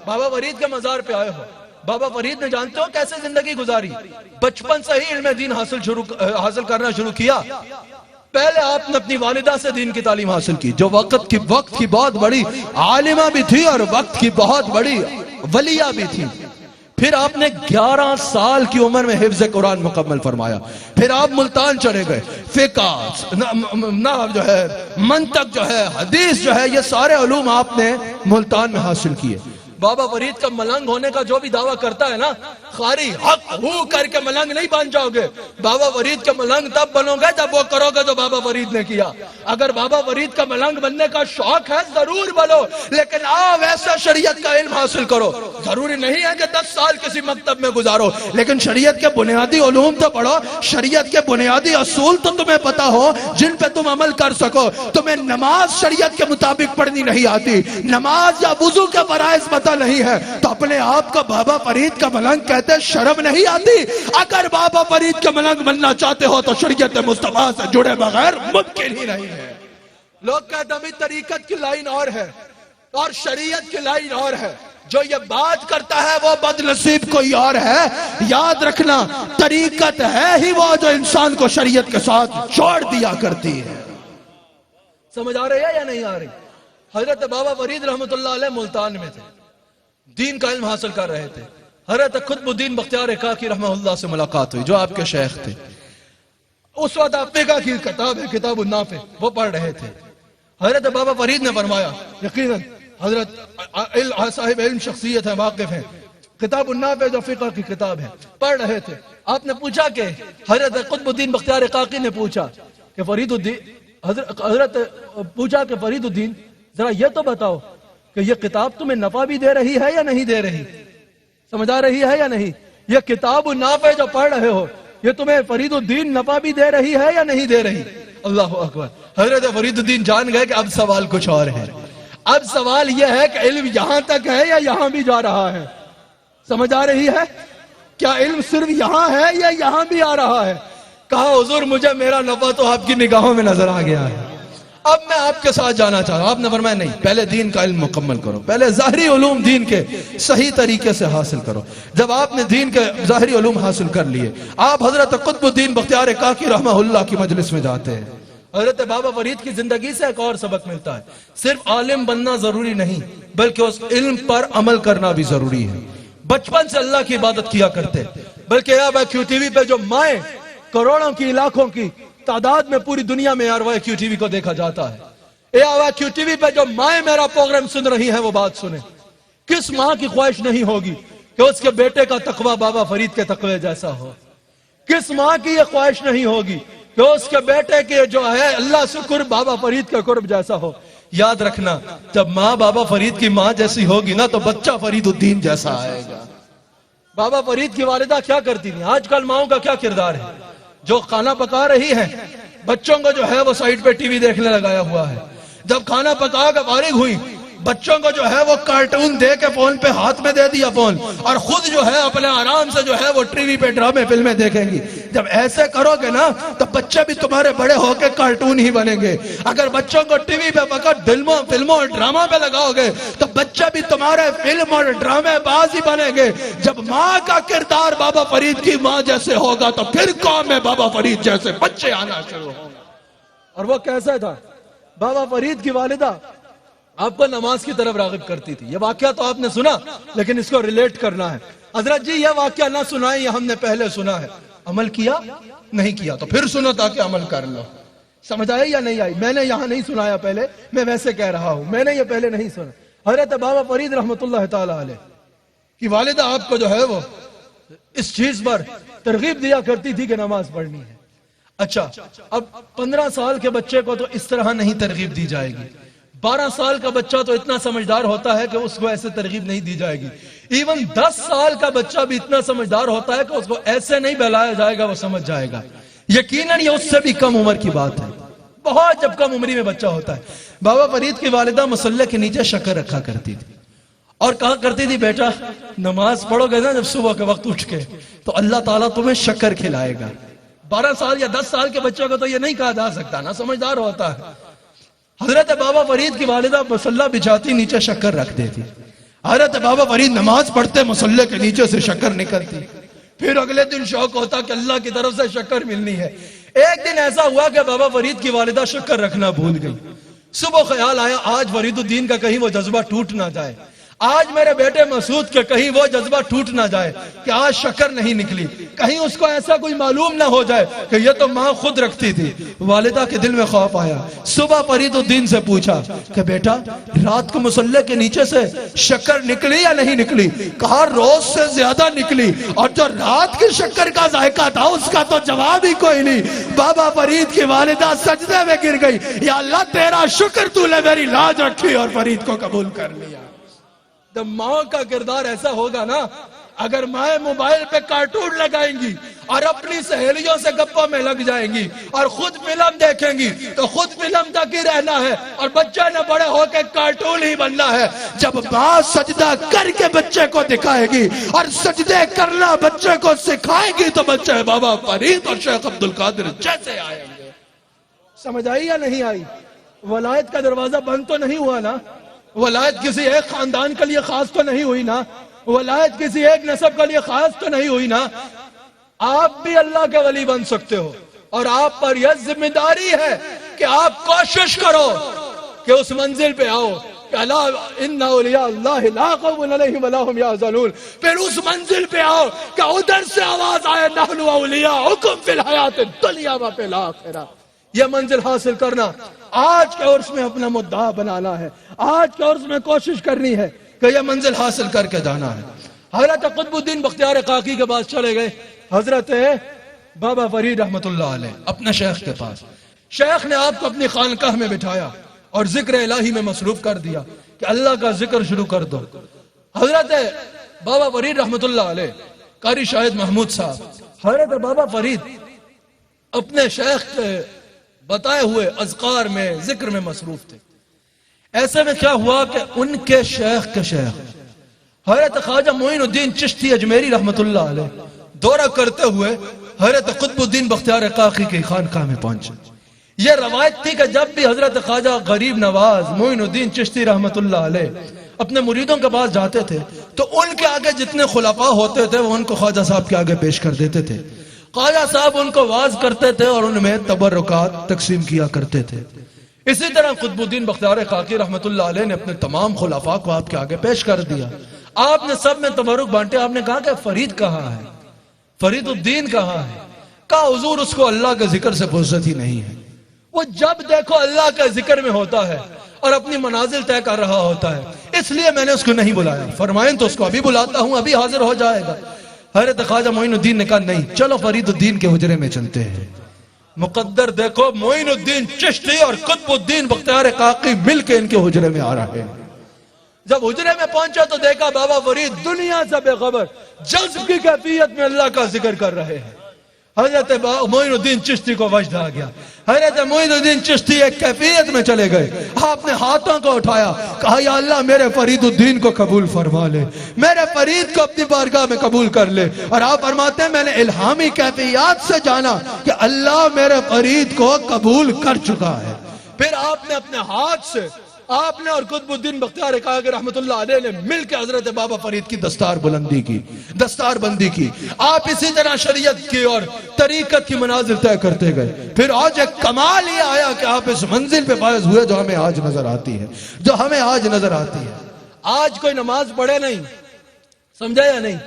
بابا فرید کے مزار پہ آئے ہو, بابا فرید نے جانتے ہو کیسے زندگی گزاری؟ بچپن سے ہی علم دین حاصل کرنا شروع کیا. پہلے آپ نے اپنی والدہ سے دین کی تعلیم حاصل کی, جو وقت کی بہت بڑی عالمہ بھی تھی اور وقت کی بہت بڑی ولیہ بھی تھی. پھر آپ نے 11 سال کی عمر میں حفظ قرآن مکمل فرمایا. پھر آپ ملتان چلے گئے, فقہ جو ہے, منطق جو ہے, حدیث جو ہے, یہ سارے علوم آپ نے ملتان میں حاصل کیے. بابا فرید کا ملنگ ہونے کا جو بھی دعویٰ کرتا ہے نا, خاری حق ہو کر کے ملنگ نہیں بن جاؤ گے. بابا فرید کا ملنگ تب بنو گے جب وہ کرو گے جو بابا فرید نے کیا. اگر بابا فرید کا ملنگ بننے کا شوق ہے ضرور بنو, لیکن ویسا شریعت کا علم حاصل کرو. ضروری نہیں ہے کہ 10 سال کسی مکتب میں گزارو, لیکن شریعت کے بنیادی علوم تو پڑھو. شریعت کے بنیادی اصول تو تمہیں پتا ہو جن پہ تم عمل کر سکو. تمہیں نماز شریعت کے مطابق پڑھنی نہیں آتی, نماز یا وضو کے فرائض پتہ نہیں ہے, تو اپنے آپ کو بابا فرید کا ملنگ کہتے شرم نہیں آتی؟ اگر بابا فرید کا ملنگ بننا چاہتے ہو تو شریعت مصطفیٰ سے جڑے بغیر ممکن ہی نہیں ہے. لوگ کہتے ہیں طریقت کی لائن اور ہے اور شریعت کی لائن اور ہے. جو یہ بات کرتا ہے وہ بد نصیب کوئی اور ہے. یاد رکھنا, طریقت ہے ہی وہ جو انسان کو شریعت کے ساتھ چھوڑ دیا کرتی ہے. سمجھ آ رہی ہے یا نہیں آ رہی؟ حضرت بابا فرید رحمت اللہ علیہ ملتان میں تھے, دین کا علم حاصل کر رہے تھے. حضرت قطب الدین بختیار کاکی رحمہ اللہ سے ملاقات ہوئی, جو آپ کے شیخ تھے. اس وقت فقہ کی کتاب ہے کتاب النافع, وہ پڑھ رہے تھے. حضرت بابا فرید نے فرمایا, یقیناً حضرت صاحب علم شخصیت ہے, واقف ہیں, کتاب النافع جو فقہ کی کتاب ہے پڑھ رہے تھے. آپ نے پوچھا کہ حضرت قطب الدین بختیار کاکی نے پوچھا کہ فرید الدین, حضرت پوچھا کہ فرید الدین ذرا یہ تو بتاؤ کہ یہ کتاب تمہیں نفع بھی دے رہی ہے یا نہیں دے رہی؟ سمجھ آ رہی ہے یا نہیں؟ یہ کتاب النافع جو پڑھ رہے ہو یہ تمہیں فرید الدین نفع بھی دے رہی ہے یا نہیں دے رہی؟ اللہ اکبر. حضرت فرید الدین جان گئے کہ اب سوال کچھ اور ہے. اب سوال یہ ہے کہ علم یہاں تک ہے یا یہاں بھی جا رہا ہے؟ سمجھ آ رہی ہے؟ کیا علم صرف یہاں ہے یا یہاں بھی آ رہا ہے؟ کہا حضور مجھے میرا نفع تو آپ کی نگاہوں میں نظر آ گیا ہے, اب میں آپ کے ساتھ جانا چاہتا ہوں. آپ نے فرمایا نہیں, پہلے دین کا علم مکمل کرو, پہلے ظاہری علوم دین کے صحیح طریقے سے حاصل کرو. جب آپ نے دین کے ظاہری علوم حاصل کر لیے, آپ حضرت قطب الدین بختیار کاکی رحمہ اللہ کی مجلس میں جاتے ہیں. حضرت بابا فرید کی زندگی سے ایک اور سبق ملتا ہے, صرف عالم بننا ضروری نہیں بلکہ اس علم پر عمل کرنا بھی ضروری ہے. بچپن سے اللہ کی عبادت کیا کرتے, بلکہ اب کیو ٹی وی پہ جو مائیں کروڑوں کی لاکھوں کی تعداد میں پوری دنیا میں یار وہ کیو ٹی وی کو دیکھا جاتا ہے. کیو ٹی وی پہ جو مائیں میرا پروگرام سن رہی ہیں وہ بات سنیں. کس ماں کی خواہش نہیں ہوگی کہ اس کے بیٹے کا تقوی بابا فرید کے تقوی جیسا ہو؟ کس ماں کی یہ خواہش نہیں ہوگی کہ اس کے بیٹے کے جو ہے اللہ سے قرب بابا فرید کے قرب جیسا ہو؟ یاد رکھنا, جب ماں بابا فرید کی ماں جیسی ہوگی نا تو بچہ فرید الدین جیسا آئے گا. بابا فرید کی والدہ کیا کرتی تھی؟ آج کل ماؤں کا کیا کردار ہے؟ جو کھانا پکا رہی ہے, بچوں کو جو ہے وہ سائیڈ پہ ٹی وی دیکھنے لگایا ہوا ہے. جب کھانا پکا کے فارغ ہوئی, بچوں کو جو ہے وہ کارٹون دے کے فون پہ ہاتھ میں دے دیا فون, اور خود جو ہے اپنے آرام سے جو ہے وہ ٹی وی پہ ڈرامے فلمیں دیکھیں گی. جب ایسے کرو گے نا تو بچے بھی تمہارے بڑے ہو کے کارٹون ہی بنیں گے. اگر بچوں کو ٹی وی پہ فقط فلموں اور ڈرامہ پہ لگاؤ گے تو بچے بھی تمہارے فلم اور ڈرامے باز ہی بنیں گے. جب ماں کا کردار بابا فرید کی ماں جیسے ہوگا تو پھر قوم میں بابا فرید جیسے بچے آنا شروع ہوں. اور وہ کیسا تھا؟ بابا فرید کی والدہ آپ کو نماز کی طرف راغب کرتی تھی. یہ واقعہ تو آپ نے سنا لیکن اس کو ریلیٹ کرنا ہے. حضرت جی یہ واقعہ نہ سنائیں، یہ ہم نے پہلے سنا ہے، عمل کیا نہیں کیا تو پھر سنو تاکہ عمل کر لو. سمجھ آئی یا نہیں آئی؟ میں نے یہاں نہیں سنایا پہلے، میں ویسے کہہ رہا ہوں، میں نے یہ پہلے نہیں سنا. حضرت بابا فرید رحمت اللہ تعالی علیہ کی والدہ آپ کو جو ہے وہ اس چیز پر ترغیب دیا کرتی تھی کہ نماز پڑھنی ہے. اچھا، اب 15 سال کے بچے کو تو اس طرح نہیں ترغیب دی جائے گی. 12 سال کا بچہ تو اتنا سمجھدار ہوتا ہے کہ اس کو ایسے ترغیب نہیں دی جائے گی. ایون 10 سال کا بچہ بھی اتنا سمجھدار ہوتا ہے کہ اس کو ایسے نہیں بہلایا جائے گا، وہ سمجھ جائے گا. یقیناً یہ اس سے بھی کم عمر کی بات ہے، بہت جب کم عمری میں بچہ ہوتا ہے. بابا فرید کی والدہ مصلی کے نیچے شکر رکھا کرتی تھی اور کہا کرتی تھی بیٹا نماز پڑھو گے نا جب صبح کے وقت اٹھ کے تو اللہ تعالیٰ تمہیں شکر کھلائے گا. 12 سال یا 10 سال کے بچوں کو تو یہ نہیں کہا جا سکتا نا، سمجھدار ہوتا ہے. حضرت بابا فرید کی والدہ مصلی بچھاتی نیچے شکر رکھ دیتی. حضرت بابا فرید نماز پڑھتے مصلی کے نیچے سے شکر نکلتی. پھر اگلے دن شوق ہوتا کہ اللہ کی طرف سے شکر ملنی ہے. ایک دن ایسا ہوا کہ بابا فرید کی والدہ شکر رکھنا بھول گئی. صبح خیال آیا آج فرید الدین کا کہیں وہ جذبہ ٹوٹ نہ جائے، آج میرے بیٹے مسعود کے کہیں وہ جذبہ ٹوٹ نہ جائے کہ آج شکر نہیں نکلی، کہیں اس کو ایسا کوئی معلوم نہ ہو جائے کہ یہ تو ماں خود رکھتی تھی. والدہ کے دل میں خوف آیا. صبح فرید الدین سے پوچھا کہ بیٹا رات کو مصلی کے نیچے سے شکر نکلی یا نہیں نکلی؟ کہا روز سے زیادہ نکلی، اور جو رات کی شکر کا ذائقہ تھا اس کا تو جواب ہی کوئی نہیں. بابا فرید کی والدہ سجدے میں گر گئی، یا اللہ تیرا شکر تو نے میری لاج رکھی اور فرید کو قبول کر لیا. جب ماں کا کردار ایسا ہوگا نا، اگر مائیں موبائل پہ کارٹون لگائیں گی اور اپنی سہیلیوں سے گپوں میں لگ جائیں گی اور خود فلم دیکھیں گی تو خود فلم تک ہی رہنا ہے اور بچہ نے بڑے ہو کے کارٹون ہی بننا ہے. جب ماں سجدہ کر کے بچے کو دکھائے گی اور سجدے کرنا بچے کو سکھائے گی تو بچے بابا فرید اور شیخ عبدالقادر جیسے آئیں گے. سمجھ آئی یا نہیں آئی؟ ولایت کا دروازہ بند تو نہیں ہوا نا، ولایت کسی ایک خاندان کے لیے خاص تو نہیں ہوئی نا، ولایت کسی ایک نسب کے لیے خاص تو نہیں ہوئی نا. آپ بھی اللہ کے ولی بن سکتے ہو اور آپ پر یہ ذمہ داری ہے کہ آپ کوشش کرو کہ اس منزل پہ آؤ کہ اللہ ان اولیاء اللہ لا خوف علیہم ولا هم یحزنون. پھر اس منزل پہ آؤ کہ ادھر سے آواز آئے نحن اولیاؤکم فی الحیات الدنیا وفی الآخرہ. یہ منزل حاصل کرنا آج کے عرص میں اپنا مدعا بنانا ہے، آج کے عرص میں کوشش کرنی ہے کہ یہ منزل حاصل کر کے جانا ہے. حضرت قطب الدین بختیار کاکی کے پاس چلے گئے حضرت بابا فرید رحمت اللہ علیہ اپنے شیخ کے پاس. شیخ نے آپ کو اپنی خانقاہ میں بٹھایا اور ذکر الہی میں مصروف کر دیا کہ اللہ کا ذکر شروع کر دو. حضرت بابا فرید رحمت اللہ علیہ قاری شاہد محمود صاحب حضرت بابا فرید اپنے شیخ کے بتائے ہوئے اذکار میں ذکر میں مصروف تھے. ایسے میں کیا ہوا کہ ان کے شیخ کے شیخ حضرت خواجہ معین الدین چشتی اجمیری رحمت اللہ علیہ دورہ کرتے ہوئے حضرت قطب الدین بختیار کاکی کی خانقاہ میں پہنچے. یہ روایت تھی کہ جب بھی حضرت خواجہ غریب نواز معین الدین چشتی رحمت اللہ علیہ اپنے مریدوں کے پاس جاتے تھے تو ان کے آگے جتنے خلفاء ہوتے تھے وہ ان کو خواجہ صاحب کے آگے پیش کر دیتے تھے. خواجہ صاحب ان کو واز کرتے تھے اور ان میں تبرکات تقسیم کیا کرتے تھے. اسی طرح قطب الدین بختیار کاکی رحمت اللہ علیہ نے اپنے تمام خلفاء کو آپ کے آگے پیش کر دیا. آپ نے سب میں تبرک بانٹے. آپ نے کہا کہ فرید کہاں ہے، فرید الدین کہاں ہے؟ کہا حضور اس کو اللہ کے ذکر سے فرصت ہی نہیں ہے. وہ جب دیکھو اللہ کے ذکر میں ہوتا ہے اور اپنی منازل طے کر رہا ہوتا ہے، اس لیے میں نے اس کو نہیں بلایا. فرمائیں تو اس کو ابھی بلاتا ہوں، ابھی حاضر ہو جائے گا. حضرت خواجہ معین الدین نے کہا نہیں، چلو فرید الدین کے حجرے میں چلتے ہیں. مقدر دیکھو معین الدین چشتی اور قطب الدین بختیار کاکی مل کے ان کے حجرے میں آ رہے ہیں. جب حجرے میں پہنچا تو دیکھا بابا فرید دنیا سے بے خبر جذب کی کیفیت میں اللہ کا ذکر کر رہے ہیں. حضرت معین الدین چشتی کو وجد آ گیا. حضرت معین الدین چشتی ایک کیفیت میں چلے گئے. آپ نے ہاتھوں کو اٹھایا، کہا یا اللہ میرے فرید الدین کو قبول فرما لے، میرے فرید کو اپنی بارگاہ میں قبول کر لے. اور آپ فرماتے ہیں میں نے الہامی کیفیات سے جانا کہ اللہ میرے فرید کو قبول کر چکا ہے. پھر آپ نے اپنے ہاتھ سے آپ نے اور قطب الدین بختیار کاکی رحمت اللہ علیہ نے مل کے حضرت بابا فرید کی دستار بلندی کی، دستار بندی کی. آپ اسی طرح شریعت کی اور طریقت کی منازل طے کرتے گئے. پھر آج ایک کمال یہ آیا کہ آپ اس منزل پہ فائز ہوئے جو ہمیں آج نظر آتی ہے، جو ہمیں آج نظر آتی ہے. آج کوئی نماز پڑھے نہیں، سمجھا یا نہیں؟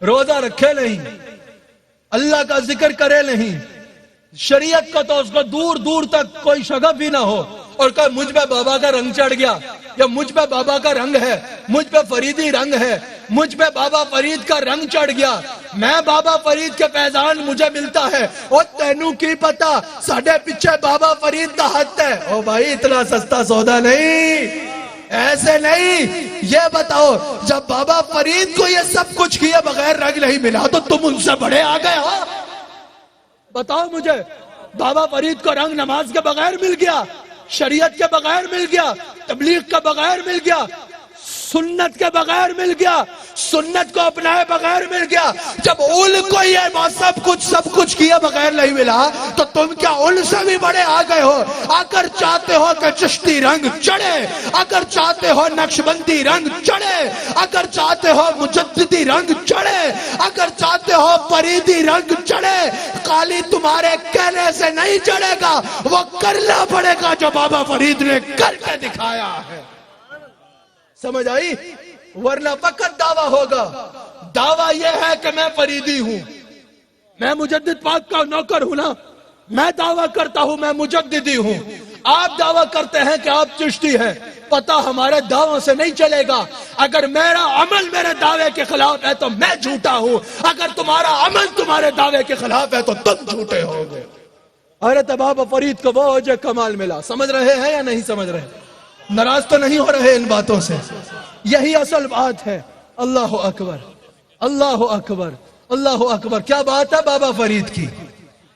روزہ رکھے نہیں, اللہ کا ذکر کرے نہیں, شریعت کا تو اس کو دور دور تک کوئی شغف بھی نہ ہو, اور کہ مجھ پہ بابا کا رنگ چڑھ گیا, یا مجھ پہ بابا کا رنگ ہے, مجھ پہ فریدی رنگ ہے, مجھ پہ بابا فرید کا رنگ چڑھ گیا, میں بابا فرید کے فیضان مجھے ملتا ہے, اور تینوں کی پتا ساڑھے پیچھے بابا فرید کا ہاتھ ہے. او بھائی اتنا سستا سودا نہیں, ایسے نہیں. یہ بتاؤ جب بابا فرید کو یہ سب کچھ کیے بغیر رنگ نہیں ملا تو تم ان سے بڑے آ گئے ہو؟ بتاؤ مجھے, بابا فرید کو رنگ نماز کے بغیر مل گیا, شریعت کے بغیر مل گیا, تبلیغ کے بغیر مل گیا, سنت کے بغیر مل گیا, سنت کو اپنائے بغیر مل گیا. جب ان کو یہ سب کچھ کیا بغیر نہیں ملا تو تم کیا ان سے بھی بڑے آ گئے ہو؟ اگر چاہتے ہو کہ چشتی رنگ چڑھے, اگر چاہتے ہو نقشبندی رنگ چڑھے, اگر چاہتے ہو مجددی رنگ چڑھے, اگر چاہتے ہو فریدی رنگ چڑھے, خالی تمہارے کہنے سے نہیں چڑھے گا, وہ کرنا پڑے گا جو بابا فرید نے کر کے دکھایا ہے. سمجھ آئی؟ ورنہ فقط دعویٰ ہوگا. دعویٰ یہ ہے کہ میں فریدی ہوں, میں مجدد پاک کا نوکر ہوں نا, میں دعویٰ کرتا ہوں میں مجددی ہوں. آپ دعویٰ کرتے ہیں کہ آپ چشتی ہیں, پتہ ہمارے دعووں سے نہیں چلے گا. اگر میرا عمل میرے دعوے کے خلاف ہے تو میں جھوٹا ہوں, اگر تمہارا عمل تمہارے دعوے کے خلاف ہے تو تم جھوٹے ہوگے. حضرت بابا فرید کو وہ اوج کمال ملا. سمجھ رہے ہیں یا نہیں سمجھ رہے؟ ناراض تو نہیں ہو رہے ان باتوں سے؟ یہی اصل بات ہے. اللہ اکبر, اللہ اکبر, اللہ اکبر. کیا بات ہے بابا فرید کی,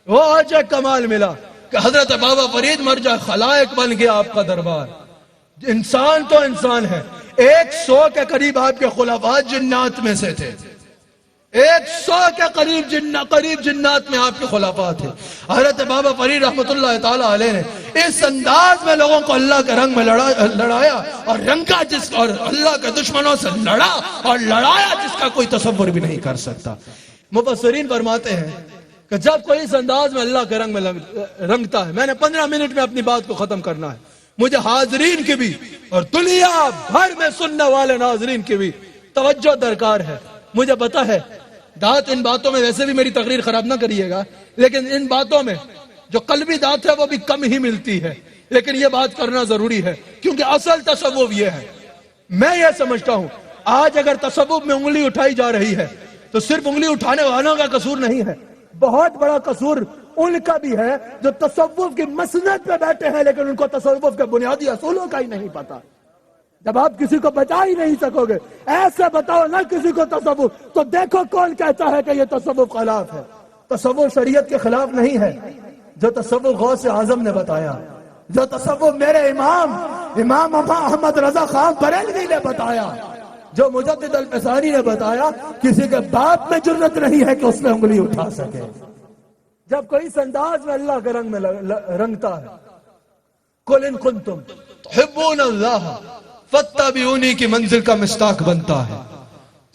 وہ اوج کمال ملا کہ حضرت بابا فرید مرجع خلائق بن گیا آپ کا دربار. انسان تو انسان ہے, 100 کے قریب آپ کے خلفاء جنات میں سے تھے, 100 کے قریب جنات میں آپ کے خلفاء تھے. حضرت بابا فرید رحمت اللہ تعالی علیہ نے اس انداز میں لوگوں کو اللہ کے رنگ میں لڑایا, اور رنگا اور اللہ کے دشمنوں سے لڑا اور لڑایا جس کا کوئی تصور بھی نہیں کر سکتا. مفسرین فرماتے ہیں کہ جب کوئی اس انداز میں اللہ کے رنگ میں رنگتا ہے, میں نے 15 منٹ میں اپنی بات کو ختم کرنا ہے, مجھے حاضرین کی بھی اور دنیا بھر میں سننے والے ناظرین کی بھی توجہ درکار ہے. مجھے پتا ہے دعوت ان باتوں میں ویسے بھی میری تقریر خراب نہ کریے گا, لیکن ان باتوں میں جو قلبی دعوت ہے وہ بھی کم ہی ملتی ہے, لیکن یہ بات کرنا ضروری ہے کیونکہ اصل تصوف یہ ہے. میں یہ سمجھتا ہوں آج اگر تصوف میں انگلی اٹھائی جا رہی ہے تو صرف انگلی اٹھانے والوں کا قصور نہیں ہے, بہت بڑا قصور ان کا بھی ہے جو تصوف کی مسند پہ بیٹھے ہیں لیکن ان کو تصوف کے بنیادی اصولوں کا ہی نہیں پتا. جب آپ کسی کو بتا ہی نہیں سکو گے, ایسے بتاؤ نہ کسی کو تصوف, تو دیکھو کون کہتا ہے کہ یہ تصوف خلاف ہے. تصوف شریعت کے خلاف نہیں ہے. جو تصوف غوث اعظم نے بتایا, جو تصوف میرے امام احمد رضا خان بریلوی نے بتایا, جو مجدد الفسانی نے بتایا, کسی کے باپ میں جرت نہیں ہے کہ اس میں انگلی اٹھا سکے. جب کوئی اس انداز میں اللہ کے رنگ میں رنگتا ہے, قل ان کنتم تحبون اللہ فاتبعونی کی منزل کا مصداق بنتا ہے,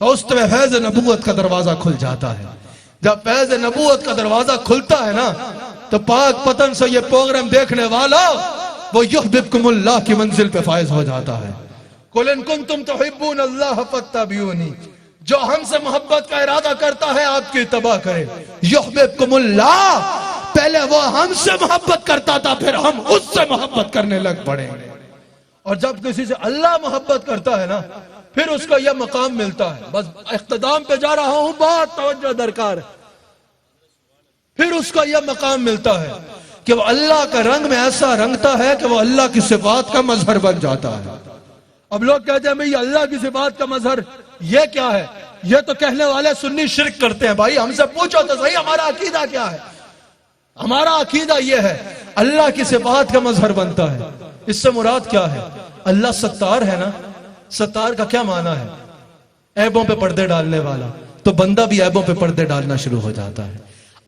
تو اس میں فیض نبوت کا دروازہ کھل جاتا ہے. جب فیض نبوت کا دروازہ کھلتا ہے نا تو پاک پتن سے یہ پروگرام دیکھنے والا وہ یحببکم اللہ کی منزل پہ فائز ہو جاتا ہے. قل ان کنتم تحبون اللہ فاتبعونی, جو ہم سے محبت کا ارادہ کرتا ہے آپ کی اتباع کرے. یحببکم اللہ, پہلے وہ ہم سے محبت کرتا تھا پھر ہم اس سے محبت کرنے لگ پڑے. اور جب کسی سے اللہ محبت کرتا ہے نا پھر اس کو یہ مقام ملتا ہے. بس اختتام پہ جا رہا ہوں, بہت توجہ درکار ہے. پھر اس کو یہ مقام ملتا ہے کہ وہ اللہ کا رنگ میں ایسا رنگتا ہے کہ وہ اللہ کی صفات کا مظہر بن جاتا ہے. اب لوگ کہتے ہیں بھئی اللہ کی صفات کا مظہر یہ کیا ہے؟ یہ تو کہنے والے سنی شرک کرتے ہیں. بھائی ہم سے پوچھو تو صحیح ہمارا عقیدہ کیا ہے. ہمارا عقیدہ یہ ہے اللہ کی صفات کا مظہر بنتا ہے. اس سے مراد کیا ہے؟ اللہ ستار ہے نا, ستار کا کیا معنی ہے؟ عیبوں پہ پردے ڈالنے والا. تو بندہ بھی عیبوں پہ پردے ڈالنا شروع ہو جاتا ہے.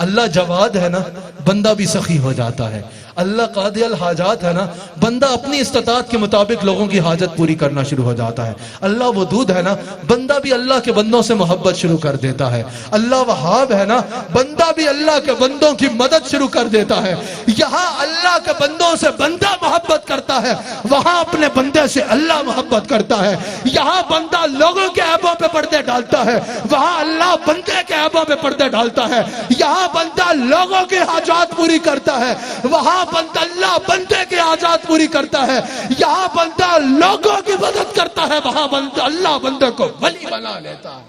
اللہ جواد ہے نا بندہ بھی سخی ہو جاتا ہے. اللہ قاضی الحاجات ہے نا بندہ اپنی استطاعت کے مطابق لوگوں کی حاجت پوری کرنا شروع ہو جاتا ہے. اللہ ودود ہے نا بندہ بھی اللہ کے بندوں سے محبت شروع کر دیتا ہے. اللہ وہاب ہے نا بندہ بھی اللہ کے بندوں کی مدد شروع کر دیتا ہے. یہاں اللہ کے بندوں سے بندہ محبت کرتا ہے, وہاں اپنے بندے سے اللہ محبت کرتا ہے. یہاں بندہ لوگوں کے عیبوں پہ پردے ڈالتا ہے, وہاں اللہ بندے کے عیبوں پہ پردے ڈالتا ہے. یہاں بندہ لوگوں کی حاجات پوری کرتا ہے, وہاں بندہ اللہ بندے کی حاجات پوری کرتا ہے. یہاں بندہ لوگوں کی مدد کرتا ہے, وہاں بندہ اللہ بندے کو ولی بنا لیتا ہے.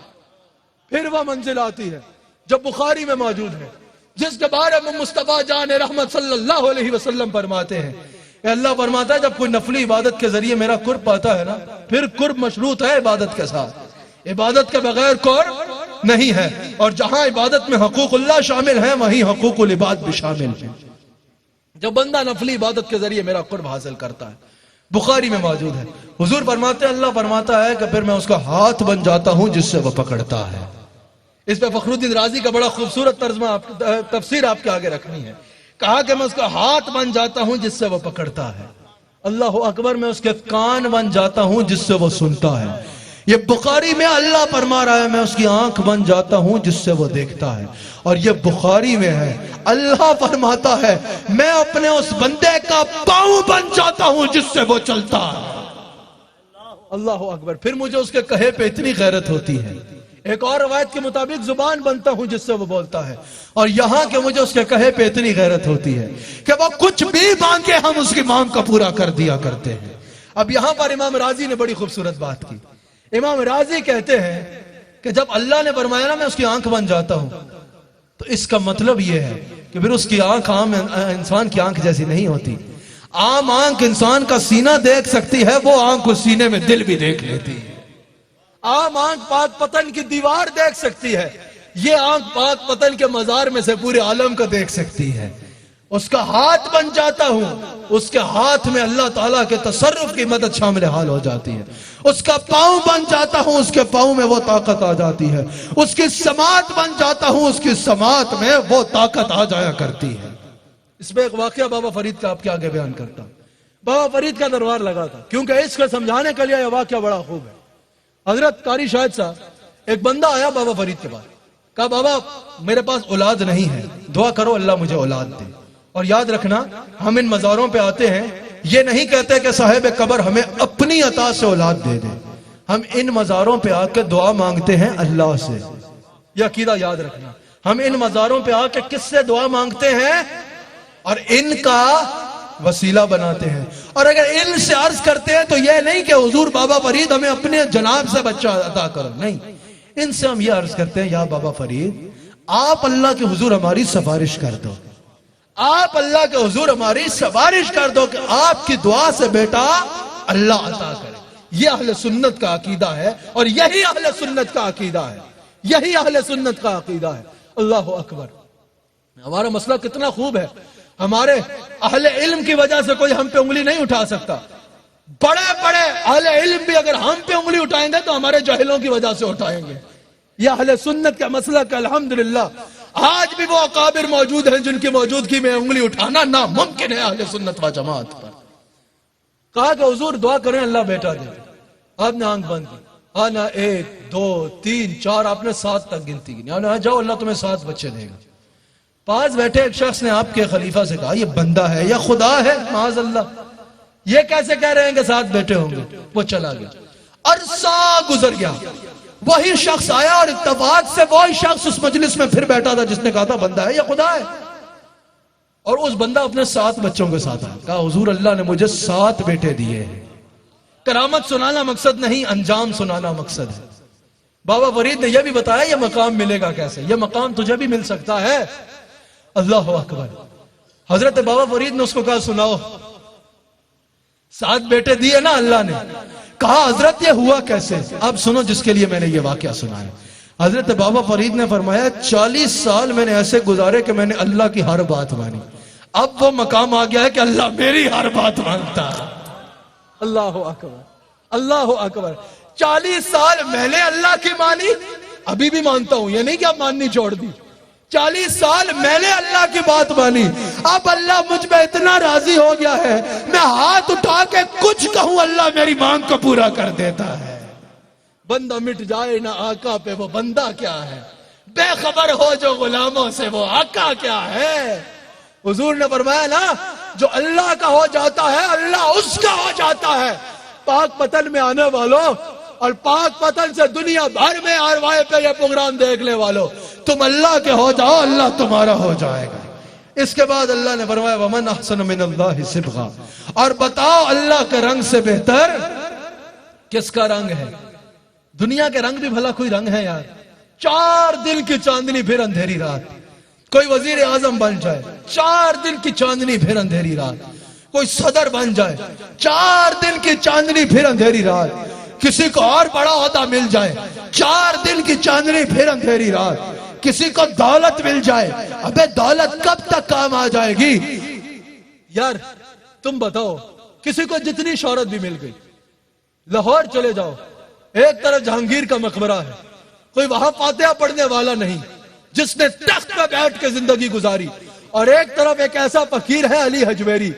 پھر وہ منزل آتی ہے جو بخاری میں موجود ہے, جس کے بارے میں مصطفیٰ جان رحمت صلی اللہ علیہ وسلم فرماتے ہیں. اللہ فرماتا ہے جب کوئی نفلی عبادت کے ذریعے میرا قرب پاتا ہے نا, پھر قرب مشروط ہے عبادت کے ساتھ, عبادت کے بغیر قرب نہیں ہے. اور جہاں عبادت میں حقوق اللہ شامل ہیں وہیں حقوق العباد بھی شامل ہیں. جب بندہ نفلی عبادت کے ذریعے میرا قرب حاصل کرتا ہے, بخاری میں موجود ہے, حضور فرماتے ہیں اللہ فرماتا ہے کہ پھر میں اس کا ہاتھ بن جاتا ہوں جس سے وہ پکڑتا ہے. اس پہ فخر الدین رازی کا بڑا خوبصورت ترجمہ تفسیر آپ کے آگے رکھنی ہے. کہا کہ میں اس کا ہاتھ بن جاتا ہوں جس سے وہ پکڑتا ہے. اللہ اکبر. میں اس کے کان بن جاتا ہوں جس سے وہ سنتا ہے. یہ بخاری میں اللہ فرما رہا ہے میں اس کی آنکھ بن جاتا ہوں جس سے وہ دیکھتا ہے. اور یہ بخاری میں ہے اللہ فرماتا ہے میں اپنے اس بندے کا پاؤں بن جاتا ہوں جس سے وہ چلتا ہے. اللہ اکبر. پھر مجھے اس کے کہے پہ اتنی غیرت ہوتی ہے. ایک اور روایت کے مطابق زبان بنتا ہوں جس سے وہ بولتا ہے. اور یہاں کہ مجھے اس کے کہے پہ اتنی غیرت ہوتی ہے کہ وہ کچھ بھی مانگے ہم اس کی مانگ کا پورا کر دیا کرتے ہیں. اب یہاں پر امام راضی نے بڑی خوبصورت بات کی. امام راضی کہتے ہیں کہ جب اللہ نے فرمایا نا میں اس کی آنکھ بن جاتا ہوں, تو اس کا مطلب یہ ہے کہ پھر اس کی آنکھ عام انسان کی آنکھ جیسی نہیں ہوتی. عام آنکھ انسان کا سینہ دیکھ سکتی ہے, وہ آنکھ اس سینے میں دل بھی دیکھ لیتی ہے. عام آنکھ پاک پتن کی دیوار دیکھ سکتی ہے, یہ آنکھ پاک پتن کے مزار میں سے پورے عالم کو دیکھ سکتی ہے. اس کا ہاتھ بن جاتا ہوں, اس کے ہاتھ میں اللہ تعالیٰ کے تصرف کی مدد شامل حال ہو جاتی ہے. اس کا پاؤں بن جاتا ہوں, اس کے پاؤں میں وہ طاقت آ جاتی ہے. اس کی سماعت بن جاتا ہوں, اس کی سماعت میں وہ طاقت آ جایا کرتی ہے. اس میں ایک واقعہ بابا فرید کا آپ کے آگے بیان کرتا ہوں. بابا فرید کا دربار لگا تھا, کیونکہ اس کو سمجھانے کے لیے یہ واقعہ بڑا خوب ہے. حضرت قاری شاہد صاحب ایک بندہ آیا بابا فرید کے پاس, کہا بابا میرے پاس اولاد نہیں ہے, دعا کرو اللہ مجھے اولاد دے. اور یاد رکھنا ہم ان مزاروں پہ آتے ہیں, یہ نہیں کہتے کہ صاحب قبر ہمیں اپنی عطا سے اولاد دے دے. ہم ان مزاروں پہ آ کے دعا مانگتے ہیں اللہ سے. یہ عقیدہ یاد رکھنا. ہم ان مزاروں پہ آ کے کس سے دعا مانگتے ہیں اور ان کا وسیلہ بناتے ہیں. اور اگر ان سے عرض کرتے ہیں تو یہ نہیں کہ حضور بابا فرید ہمیں اپنے جناب سے بچہ عطا کرو, نہیں. ان سے ہم یہ عرض کرتے ہیں یا بابا فرید آپ اللہ کے حضور ہماری سفارش کر دو, آپ اللہ کے حضور ہماری سفارش کر دو کہ آپ کی دعا سے بیٹا اللہ عطا کرے. یہ اہل سنت کا عقیدہ ہے, اور یہی اہل سنت کا عقیدہ ہے, یہی اہل سنت کا عقیدہ ہے. اللہ اکبر. ہمارا مسئلہ کتنا خوب ہے, ہمارے اہل علم کی وجہ سے کوئی ہم پہ انگلی نہیں اٹھا سکتا. بڑے بڑے اہل علم بھی اگر ہم پہ انگلی اٹھائیں گے تو ہمارے جاہلوں کی وجہ سے اٹھائیں گے. یہ اہل سنت کا مسئلہ کہ الحمدللہ آج بھی وہ اکابر موجود ہیں جن کی موجودگی میں انگلی اٹھانا ناممکن ہے اہل سنت و جماعت پر. کہا کہ حضور دعا کریں اللہ بیٹا دے. آپ نے آنکھ بند کی, آنا 1 2 3 4 آپ نے 7 تک گنتی کی. جاؤ اللہ تمہیں 7 بچے دے گا. پاس بیٹھے ایک شخص نے آپ کے خلیفہ سے کہا یہ بندہ ہے یا خدا ہے, معاذ اللہ, یہ کیسے کہہ رہے ہیں کہ 7 بیٹے ہوں گے. وہ چلا گیا. عرصہ گزر گیا, وہی شخص آیا اور اتفاق سے وہی شخص اس مجلس میں پھر بیٹھا تھا جس نے کہا تھا بندہ ہے یا خدا ہے. اور اس بندہ اپنے 7 بچوں کے ساتھ آیا. کہا حضور اللہ نے مجھے 7 بیٹے دیے ہیں. کرامت سنانا مقصد نہیں, انجام سنانا مقصد ہے. بابا فرید نے یہ بھی بتایا یہ مقام ملے گا کیسے, یہ مقام تجھے بھی مل سکتا ہے. اللہ اکبر. حضرت بابا فرید نے اس کو کہا سناؤ, 7 بیٹے دیے نا اللہ نے. کہا حضرت یہ ہوا کیسے. اب سنو جس کے لیے میں نے یہ واقعہ سنایا. حضرت بابا فرید نے فرمایا 40 سال میں نے ایسے گزارے کہ میں نے اللہ کی ہر بات مانی. اب وہ مقام آ گیا ہے کہ اللہ میری ہر بات مانتا ہے. اللہ اکبر, اللہ اکبر. 40 سال میں نے اللہ کی مانی, ابھی بھی مانتا ہوں, یہ نہیں کہ اب ماننی چھوڑ دی. 40 سال میں نے اللہ کی بات مانی، اب اللہ مجھ پہ اتنا راضی ہو گیا ہے، میں ہاتھ اٹھا کے کچھ کہوں اللہ میری مانگ کو پورا کر دیتا ہے۔ بندہ مٹ جائے نہ آقا پہ، وہ بندہ کیا ہے؟ بے خبر ہو جو غلاموں سے، وہ آقا کیا ہے؟ حضور نے فرمایا نا، جو اللہ کا ہو جاتا ہے اللہ اس کا ہو جاتا ہے۔ پاک پتن میں آنے والوں اور پاک پتن سے دنیا بھر میں آروائے پہ یہ پروگرام دیکھنے والوں، تم اللہ کے ہو جاؤ، اللہ تمہارا ہو جائے گا۔ اس کے بعد اللہ نے فرمایا وَمَنْ أَحْسَنُ مِنَ اللَّهِ صِبْغًا، اور بتاؤ اللہ کے رنگ سے بہتر کس کا رنگ ہے؟ دنیا کے رنگ بھی بھلا کوئی رنگ ہے یار؟ 4 دن کی چاندنی پھر اندھیری رات، کوئی وزیر اعظم بن جائے 4 دن کی چاندنی پھر اندھیری رات، کوئی صدر بن جائے 4 دن کی چاندنی پھر اندھیری رات، کسی کو اور بڑا عہدہ مل جائے 4 دن کی چاندنی پھر اندھیری رات، کسی کو دولت مل جائے، ابے دولت کب تک کام آ جائے گی یار؟ تم بتاؤ، کسی کو جتنی شہرت بھی مل گئی، لاہور چلے جاؤ، ایک طرف جہانگیر کا مقبرہ ہے، کوئی وہاں فاتحہ پڑھنے والا نہیں جس نے تخت پہ بیٹھ کے زندگی گزاری، اور ایک طرف ایک ایسا فقیر ہے علی حجویری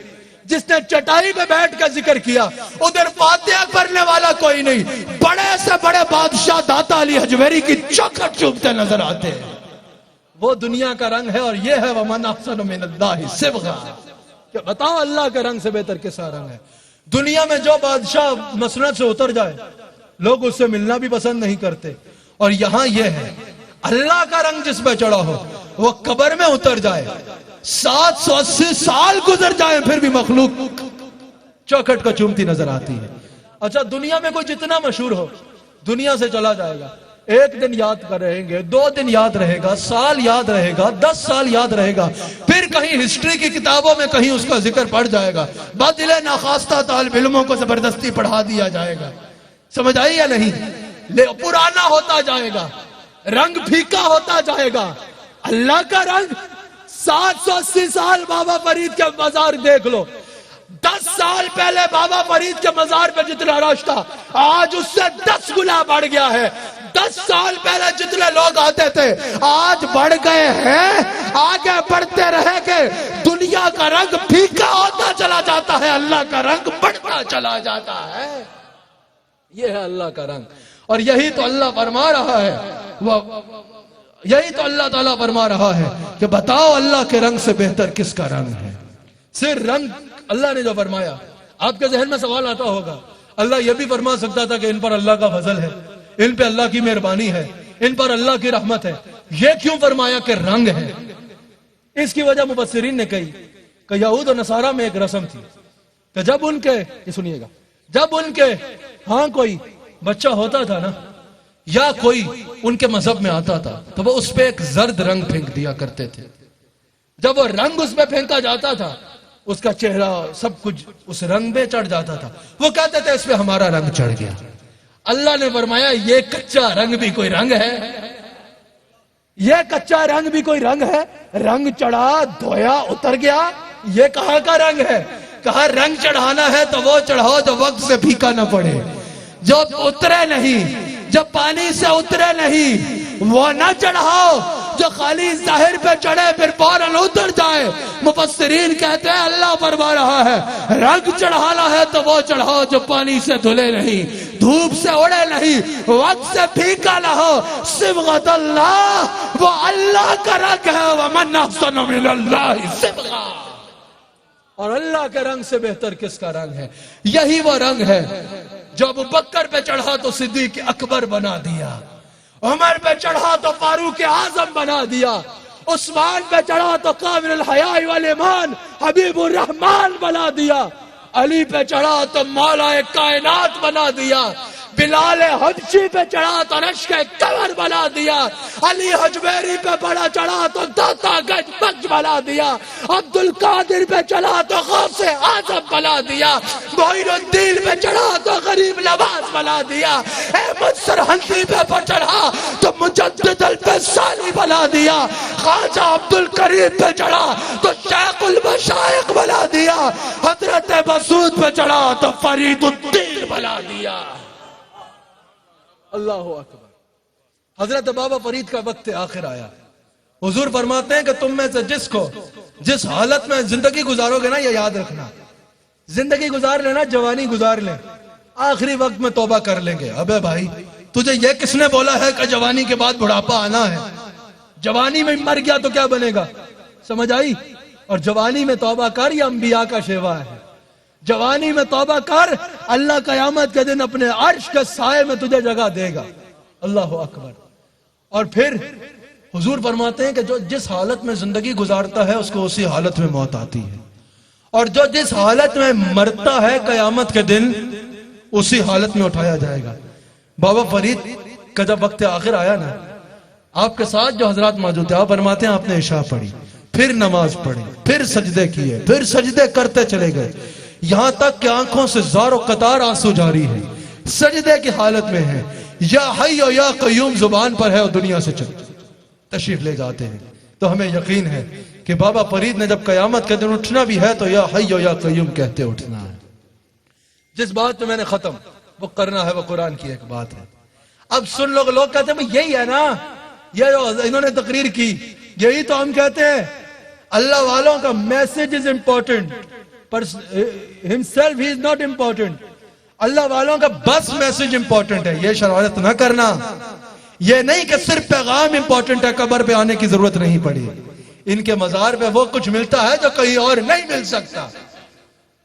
جس نے چٹائی پہ بیٹھ کے ذکر کیا، ادھر فاتحہ پڑھنے والا کوئی نہیں، بڑے سے بڑے بادشاہ داتا علی حجویری کی چوکھٹ چومتے نظر آتے ہیں۔ وہ دنیا کا رنگ ہے، اور یہ ہے وَمَنْ أَحْسَنُ مِنَ اللَّهِ صِبْغًا، کہ بتاؤ اللہ کے رنگ سے بہتر کس کا رنگ ہے؟ دنیا میں جو بادشاہ مسند سے اتر جائے لوگ اس سے ملنا بھی پسند نہیں کرتے، اور یہاں یہ ہے اللہ کا رنگ جس پہ چڑھا ہو وہ قبر میں اتر جائے 780 سال گزر جائیں پھر بھی مخلوق چوکھٹ کو چومتی نظر آتی ہے۔ اچھا دنیا میں کوئی جتنا مشہور ہو دنیا سے چلا جائے گا، 1 دن یاد کر رہیں گے، 2 دن یاد رہے گا، سال یاد رہے گا، 10 سال یاد رہے گا، پھر کہیں ہسٹری کی کتابوں میں کہیں اس کا ذکر پڑ جائے گا، بدل ناخواستہ طالب علموں کو زبردستی پڑھا دیا جائے گا۔ سمجھ آئی یا نہیں؟ پرانا ہوتا جائے گا، رنگ پھیکا ہوتا جائے گا۔ اللہ کا رنگ 780 سال بابا فرید کے مزار دیکھ لو، 10 سال پہلے بابا فرید کے مزار پہ جتنا رش تھا آج اس سے 10 گنا بڑھ گیا ہے۔ 10 سال پہلے جتنے لوگ آتے تھے آج بڑھ گئے ہیں، آگے بڑھتے رہے گے۔ دنیا کا رنگ پھیکا ہوتا چلا جاتا ہے، اللہ کا رنگ بڑھتا چلا جاتا ہے۔ یہ ہے اللہ کا رنگ، اور یہی تو اللہ فرما رہا ہے، یہی تو اللہ تعالیٰ فرما رہا ہے کہ بتاؤ اللہ کے رنگ سے بہتر کس کا رنگ ہے؟ صرف رنگ اللہ نے جو فرمایا، آپ کے ذہن میں سوال آتا ہوگا اللہ یہ بھی فرما سکتا تھا کہ ان پر اللہ کا فضل ہے، ان پہ اللہ کی مہربانی ہے، ان پر اللہ کی رحمت ہے، یہ کیوں فرمایا کہ رنگ ہے؟ اس کی وجہ مفسرین نے کہی کہ یہود و نصارہ میں ایک رسم تھی کہ جب ان کے، یہ سنیے گا، جب ان کے ہاں کوئی بچہ ہوتا تھا نا، یا کوئی ان کے مذہب میں آتا تھا تو وہ اس پہ ایک زرد رنگ پھینک دیا کرتے تھے۔ جب وہ رنگ اس پہ پھینکا جاتا تھا اس کا چہرہ سب کچھ اس رنگ پہ چڑھ جاتا تھا، وہ کہتے تھے اس پہ ہمارا رنگ چڑھ گیا۔ اللہ نے فرمایا یہ کچا رنگ بھی کوئی رنگ ہے؟ یہ کچا رنگ بھی کوئی رنگ ہے؟ رنگ چڑھا دھویا اتر گیا، یہ کہاں کا رنگ ہے؟ کہا رنگ چڑھانا ہے تو وہ چڑھاؤ جو وقت سے پھیکا نہ پڑے، جو اترے نہیں، جو پانی سے اترے نہیں وہ نہ چڑھاؤ، جو خالی ظاہر پہ چڑھے پھر فوراً اتر جائے۔ مفسرین کہتے ہیں اللہ فرما رہا ہے رنگ چڑھانا ہے تو وہ چڑھاؤ جو پانی سے دھلے نہیں، دھوپ سے اڑے نہیں، وقت سے پھیکا نہ ہو۔ صبغۃ اللہ، وہ اللہ کا رنگ ہے، وَمَنْ أَحْسَنُ مِنَ اللَّهِ صِبْغًا، اور اللہ کے رنگ سے بہتر کس کا رنگ ہے؟ یہی وہ رنگ ہے جو ابو بکر پہ چڑھا تو صدیق اکبر بنا دیا، عمر پہ چڑھا تو فاروق اعظم بنا دیا، عثمان پہ چڑھا تو کامل الحیاء والایمان حبیب الرحمن بنا دیا، علی پہ چڑھا تو مولا کائنات بنا دیا، بلال حبشی پہ چڑھا تو رشک قمر بنا دیا، علی حجویری پہ بڑا چڑھا تو داتا گنج بخش بنا دیا، عبد القادر پہ چڑھا تو غوث اعظم بنا دیا، معین الدین پہ چڑھا تو غریب نواز بنا دیا، احمد سرہندی پہ چڑھا تو مجدد الفسانی بنا دیا، خواجہ عبد الکریم پہ چڑھا تو شیخ المشائخ بنا دیا، حضرت مسعود پہ چڑھا تو فرید الدین بنا دیا۔ اللہ اکبر۔ حضرت بابا فرید کا وقت آخر آیا، حضور فرماتے ہیں کہ تم میں سے جس حالت میں زندگی گزارو گے نا، یہ یاد رکھنا، زندگی گزار لینا، جوانی گزار لیں، آخری وقت میں توبہ کر لیں گے۔ ابے بھائی تجھے یہ کس نے بولا ہے کہ جوانی کے بعد بڑھاپا آنا ہے؟ جوانی میں مر گیا تو کیا بنے گا؟ سمجھ آئی؟ اور جوانی میں توبہ کر، یہ انبیاء کا شیوا ہے۔ جوانی میں توبہ کر، اللہ قیامت کے دن اپنے عرش کے سائے میں تجھے جگہ دے گا۔ اللہ اکبر۔ اور پھر حضور فرماتے ہیں کہ جو جس حالت میں زندگی گزارتا ہے اس کو اسی حالت میں موت آتی ہے، اور جو جس حالت میں مرتا ہے قیامت کے دن اسی حالت میں اٹھایا جائے گا۔ بابا فرید کا جب وقت آخر آیا نا، آپ کے ساتھ جو حضرات موجود تھے، آپ فرماتے ہیں آپ نے عشاء پڑھی، پھر نماز پڑھی، پھر سجدے کیے، پھر سجدے کرتے چلے گئے، یہاں تک کہ آنکھوں سے زار و قطار آنسو جاری ہے، سجدے کی حالت میں ہے، یا حی و یا قیوم زبان پر ہے اور دنیا سے تشریف لے جاتے ہیں۔ تو ہمیں یقین ہے کہ بابا فرید نے جب قیامت کے دن اٹھنا بھی ہے تو یا حی و یا قیوم کہتے اٹھنا ہے۔ جس بات میں نے ختم وہ کرنا ہے، وہ قرآن کی ایک بات ہے۔ اب سن لوگ کہتے ہیں یہی ہے نا، یہ جو انہوں نے تقریر کی، یہی تو ہم کہتے ہیں اللہ والوں کا message is important per himself he is not important۔ اللہ والوں کا بس میسج امپورٹنٹ ہے، یہ شرارت نہ کرنا، یہ نہیں کہ صرف پیغام امپورٹنٹ ہے، قبر پہ آنے کی ضرورت نہیں پڑی، ان کے مزار پہ وہ کچھ ملتا ہے جو کہیں اور نہیں مل سکتا۔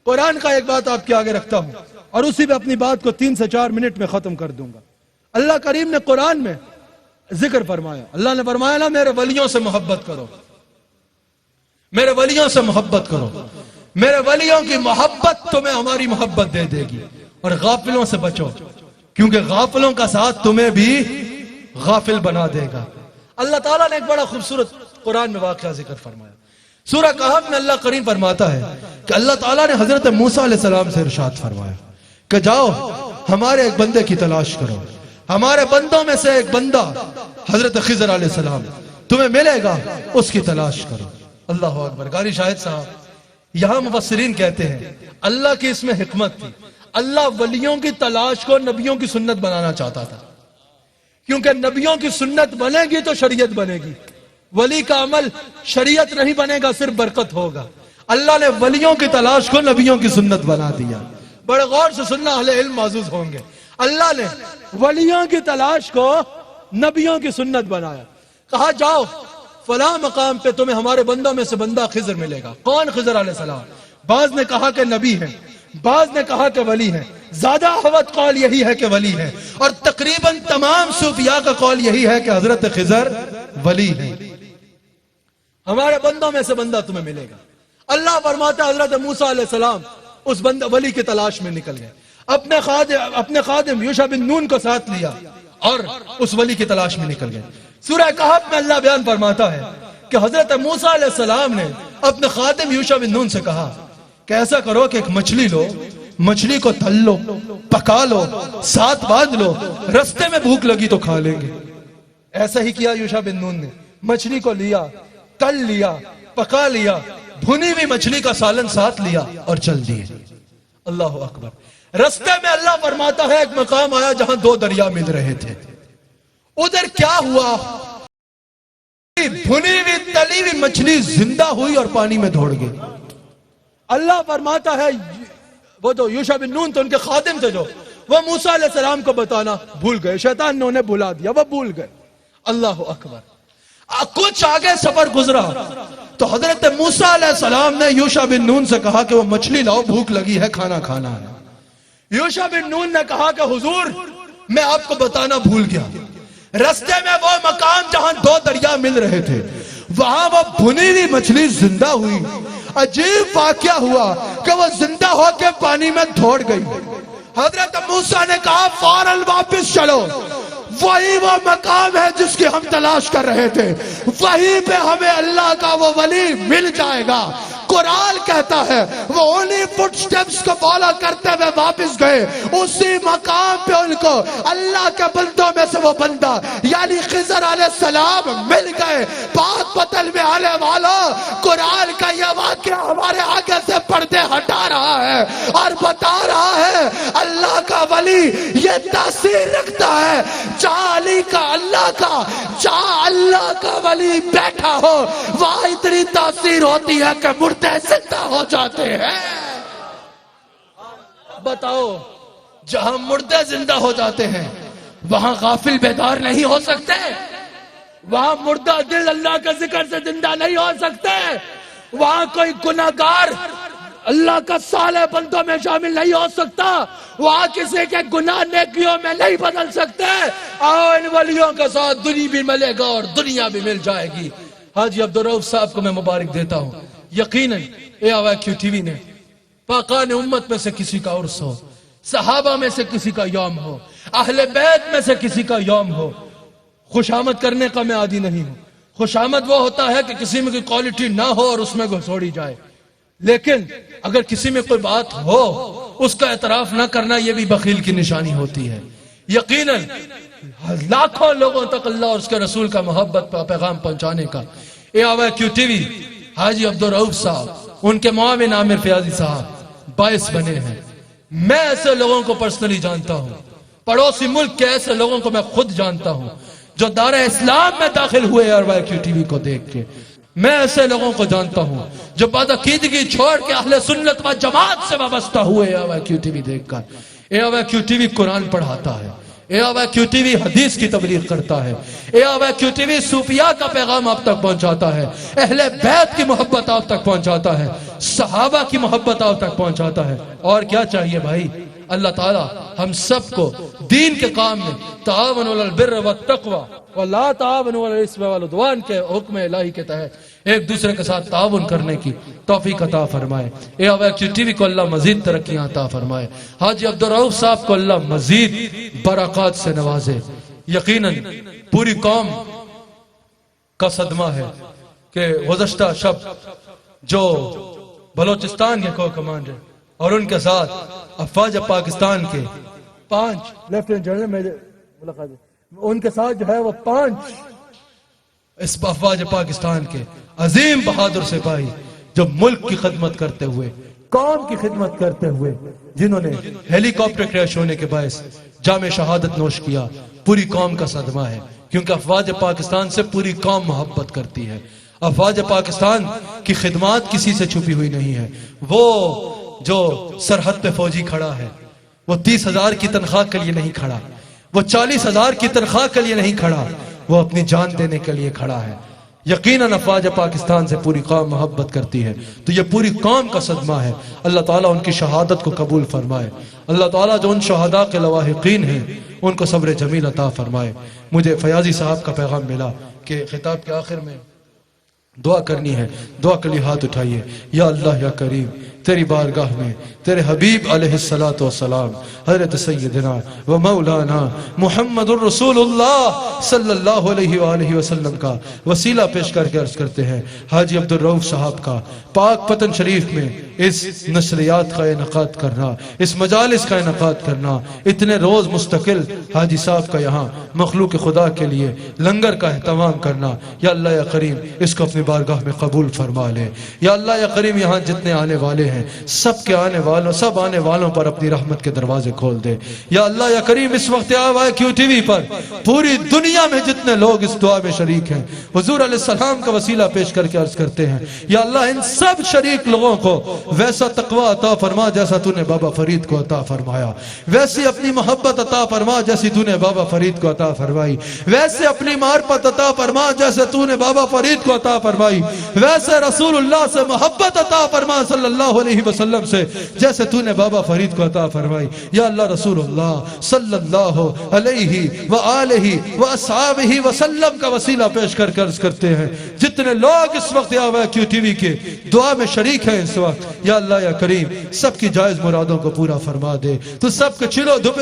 قرآن کا ایک بات آپ کے آگے رکھتا ہوں اور اسی پہ اپنی بات کو 3 سے 4 منٹ میں ختم کر دوں گا۔ اللہ کریم نے قرآن میں ذکر فرمایا، اللہ نے فرمایا نا میرے ولیوں سے محبت کرو، میرے ولیوں سے محبت کرو، میرے ولیوں کی محبت تمہیں ہماری محبت دے دے گی، اور غافلوں سے بچو کیونکہ غافلوں کا ساتھ تمہیں بھی غافل بنا دے گا۔ اللہ تعالیٰ نے ایک بڑا خوبصورت قرآن میں واقعہ ذکر فرمایا۔ سورہ کہف میں اللہ کریم فرماتا ہے کہ اللہ تعالیٰ نے حضرت موسیٰ علیہ السلام سے ارشاد فرمایا کہ جاؤ ہمارے ایک بندے کی تلاش کرو، ہمارے بندوں میں سے ایک بندہ حضرت خضر علیہ السلام تمہیں ملے گا، اس کی تلاش کرو۔ اللہ اکبر۔ قاری شاہد صاحب، یہاں مفسرین کہتے ہیں اللہ کی اس میں حکمت تھی، اللہ ولیوں کی تلاش کو نبیوں کی سنت بنانا چاہتا تھا، کیونکہ نبیوں کی سنت بنے گی تو شریعت بنے گی، ولی کا عمل شریعت نہیں بنے گا، صرف برکت ہوگا۔ اللہ نے ولیوں کی تلاش کو نبیوں کی سنت بنا دیا۔ بڑے غور سے سننا، اہل علم معزوز ہوں گے، اللہ نے ولیوں کی تلاش کو نبیوں کی سنت بنایا، کہا جاؤ فلاں مقام پہ تمہیں ہمارے بندوں میں سے بندہ خضر ملے گا۔ کون خضر علیہ السلام؟ بعض نے کہا کہ نبی ہیں، بعض نے کہا کہ ولی ہیں، زیادہ احوط قول یہی ہے کہ ولی ہیں، اور تقریباً تمام صوفیاء کا قول یہی ہے کہ حضرت خضر ولی ہیں، ہمارے بندوں میں سے بندہ تمہیں ملے گا۔ اللہ فرماتا ہے حضرت موسیٰ علیہ السلام اس بندہ ولی کی تلاش میں نکل گئے، اپنے خادم یوشع بن نون کو ساتھ لیا اور اس ولی کی تلاش میں نکل گئے۔ سورہ کہف میں اللہ بیان فرماتا ہے کہ حضرت موسیٰ علیہ السلام نے اپنے خادم یوشع بن نون سے کہا کہ ایسا کرو کہ ایک مچھلی لو، مچھلی کو تل لو، پکا لو، ساتھ باندھ لو، رستے میں بھوک لگی تو کھا لیں گے۔ ایسا ہی کیا یوشع بن نون نے، مچھلی کو لیا، تل لیا، پکا لیا، بھنی ہوئی مچھلی کا سالن ساتھ لیا اور چل دیے۔ اللہ اکبر۔ رستے میں اللہ فرماتا ہے ایک مقام آیا جہاں 2 دریا مل رہے تھے، ادھر کیا ہوا، بھنی ہوئی تلی ہوئی مچھلی زندہ ہوئی اور پانی میں دوڑ گئی۔ اللہ فرماتا ہے وہ جو یوشع بن نون تھے، ان کے خادم تھے جو، وہ موسیٰ علیہ السلام کو بتانا بھول گئے، شیطان نے انہیں بھلا دیا، وہ بھول گئے۔ اللہ اکبر۔ کچھ آگے سفر گزرا تو حضرت موسیٰ علیہ السلام نے یوشع بن نون سے کہا کہ وہ مچھلی لاؤ، بھوک لگی ہے، کھانا کھانا ہے۔ یوشع بن نون نے کہا کہ حضور میں آپ کو بتانا بھول گیا، رستے میں وہ مقام جہاں 2 دریا مل رہے تھے، وہاں وہ بھنی ہوئی مچھلی زندہ ہوئی۔ عجیب واقعہ ہوا کہ وہ زندہ ہو کے پانی میں دوڑ گئی۔ حضرت موسیٰ نے کہا فوراً واپس چلو، وہی وہ مقام ہے جس کی ہم تلاش کر رہے تھے، وہیں پہ ہمیں اللہ کا وہ ولی مل جائے گا۔ قرآن کہتا ہے وہ انہی فٹ سٹیپس کو فالو کرتے ہوئے واپس گئے، اسی مقام پہ ان کو اللہ کے بندوں میں سے وہ بندہ یعنی خضر علیہ السلام مل گئے۔ بات بدل میں آنے والا، قرآن کا یہ واقعہ ہمارے آگے سے پردے ہٹا رہا ہے اور بتا رہا ہے اللہ کا ولی یہ تاثیر رکھتا ہے جہاں علی کا اللہ کا جہاں اللہ کا ولی بیٹھا ہو وہاں اتنی تاثیر ہوتی ہے کہ مردے زندہ ہو جاتے ہیں. بتاؤ جہاں مردے زندہ ہو جاتے ہیں وہاں غافل بیدار نہیں ہو سکتے؟ وہاں مردہ دل اللہ کے ذکر سے زندہ نہیں ہو سکتے؟ وہاں کوئی گناہگار اللہ کا صالح بندوں میں شامل نہیں ہو سکتا؟ وہاں کسی کے گناہ نیکیوں میں نہیں بدل سکتے؟ آؤ ان ولیوں کے ساتھ دنیا بھی ملے گا اور دنیا بھی مل جائے گی. حاجی عبدالرؤف صاحب کو میں مبارک دیتا ہوں. یقیناً AIQ TV نے پاکان امت میں سے کسی کا عرس ہو، صحابہ میں سے کسی کا یوم ہو، اہل بیت میں سے کسی کا یوم ہو، خوشامد کرنے کا میں عادی نہیں ہوں. خوشامد وہ ہوتا ہے کہ کسی میں کوئی کوالٹی نہ ہو اور اس میں گھسوڑی جائے، لیکن اگر کسی میں کوئی بات ہو اس کا اعتراف نہ کرنا یہ بھی بخیل کی نشانی ہوتی ہے. یقیناً لاکھوں لوگوں تک اللہ اور اس کے رسول کا محبت کا پیغام پہنچانے کا AIQ TV حاجی عبدالرؤف صاحب، ان کے معاون عامر فیاضی صاحب باعث بنے ہیں. میں ایسے لوگوں کو پرسنلی جانتا ہوں، پڑوسی ملک کے ایسے لوگوں کو میں خود جانتا ہوں جو دار اسلام میں داخل ہوئے AIQ TV کو دیکھ کے. میں ایسے لوگوں کو جانتا ہوں جو بدعقیدگی چھوڑ کے اہل سنت و جماعت سے وابستہ ہوئے AIQ TV دیکھ کر. AIQ TV قرآن پڑھاتا ہے، AIQ TV حدیث کی تبلیغ کرتا ہے، AIQ TV صوفیاء کا پیغام آپ تک پہنچاتا ہے، اہل بیت کی محبت آپ تک پہنچاتا ہے، صحابہ کی محبت آپ تک پہنچاتا ہے. اور کیا چاہیے بھائی؟ اللہ تعالی ہم سب کو دین کے کام میں تعاونوا علی البر والتقوی ولا تعاونوا علی الاثم والعدوان کے حکم الہی کے تحت ایک دوسرے کے ساتھ تعاون کرنے کی توفیق عطا فرمائے. AIQ TV کو اللہ مزید ترقیاں عطا فرمائے. حاجی عبدالرؤف صاحب کو اللہ مزید برکات سے نوازے. یقیناً پوری قوم کا صدمہ ہے کہ گزشتہ شب جو بلوچستان کے کو کمانڈر اور ان کے ساتھ افواج پاکستان کے 5 لیفٹیننٹ جنرل میں ملاقات ان کے ساتھ جو ہے وہ 5 اس افواج پاکستان کے عظیم بہادر سپاہی جو ملک کی خدمت کرتے ہوئے، قوم کی خدمت کرتے ہوئے، جنہوں نے ہیلی کاپٹر کریش ہونے کے باعث جام شہادت نوش کیا. پوری قوم کا صدمہ ہے کیونکہ افواج پاکستان سے پوری قوم محبت کرتی ہے. افواج پاکستان کی خدمات کسی سے چھپی ہوئی نہیں ہے. وہ جو سرحد پہ فوجی کھڑا ہے وہ 30,000 کی تنخواہ کے لیے نہیں کھڑا، وہ 40,000 کی تنخواہ کے لیے نہیں کھڑا، وہ اپنی جان دینے کے لیے کھڑا ہے. یقیناً افواج پاکستان سے پوری قوم محبت کرتی ہے تو یہ پوری قوم کا صدمہ ہے. اللہ تعالیٰ ان کی شہادت کو قبول فرمائے. اللہ تعالیٰ جو ان شہداء کے لواحقین ہیں ان کو صبر جمیل عطا فرمائے. مجھے فیاضی صاحب کا پیغام ملا کہ خطاب کے آخر میں دعا کرنی ہے. دعا کے لیے ہاتھ اٹھائیے. یا اللہ یا کریم، تیری بارگاہ میں تیرے حبیب علیہ السلام حضرت سیدنا و مولانا محمد الرسول اللہ صلی اللہ علیہ وآلہ وسلم کا وسیلہ پیش کر کے عرض کرتے ہیں حاجی عبدالرؤف صاحب کا پاک پتن شریف میں اس نشریات کا انعقاد کرنا، اس مجالس کا انعقاد کرنا، اتنے روز مستقل حاجی صاحب کا یہاں مخلوق خدا کے لیے لنگر کا اہتمام کرنا، یا اللہ یا کریم اس کو اپنی بارگاہ میں قبول فرما لے. یا اللہ یا کریم یہاں جتنے آنے والے ہیں سب کے آنے والوں پر اپنی رحمت کے دروازے کھول دے. یا اللہ یا کریم اس وقت AIQ TV پر پوری دنیا میں جتنے لوگ اس دعا میں شریک ہیں حضور علیہ السلام کا وسیلہ پیش کر کے عرض کرتے ہیں یا اللہ ان سب شریک لوگوں کو ویسا تقوی عطا فرما جیسا تو نے بابا فرید کو عطا فرمایا، ویسی اپنی محبت عطا فرما جیسی تو نے بابا فرید کو عطا فرمائی، ویسے اپنی معرفت عطا فرما جیسے تو نے بابا فرید کو عطا فرمائی، ویسے رسول اللہ سے محبت عطا فرما صلی اللہ علیہ وسلم سے جیسے تو نے بابا فرید کو عطا فرمائی. یا اللہ رسول اللہ صلی اللہ علیہ وآلہ واصحابہ وسلم کا وسیلہ پیش کر کے عرض کرتے ہیں جتنے لوگ اس وقت AIQ TV کے دعا میں شریک ہیں اس وقت، یا اللہ یا کریم سب کی جائز مرادوں کو پورا فرما دے. تو سب کے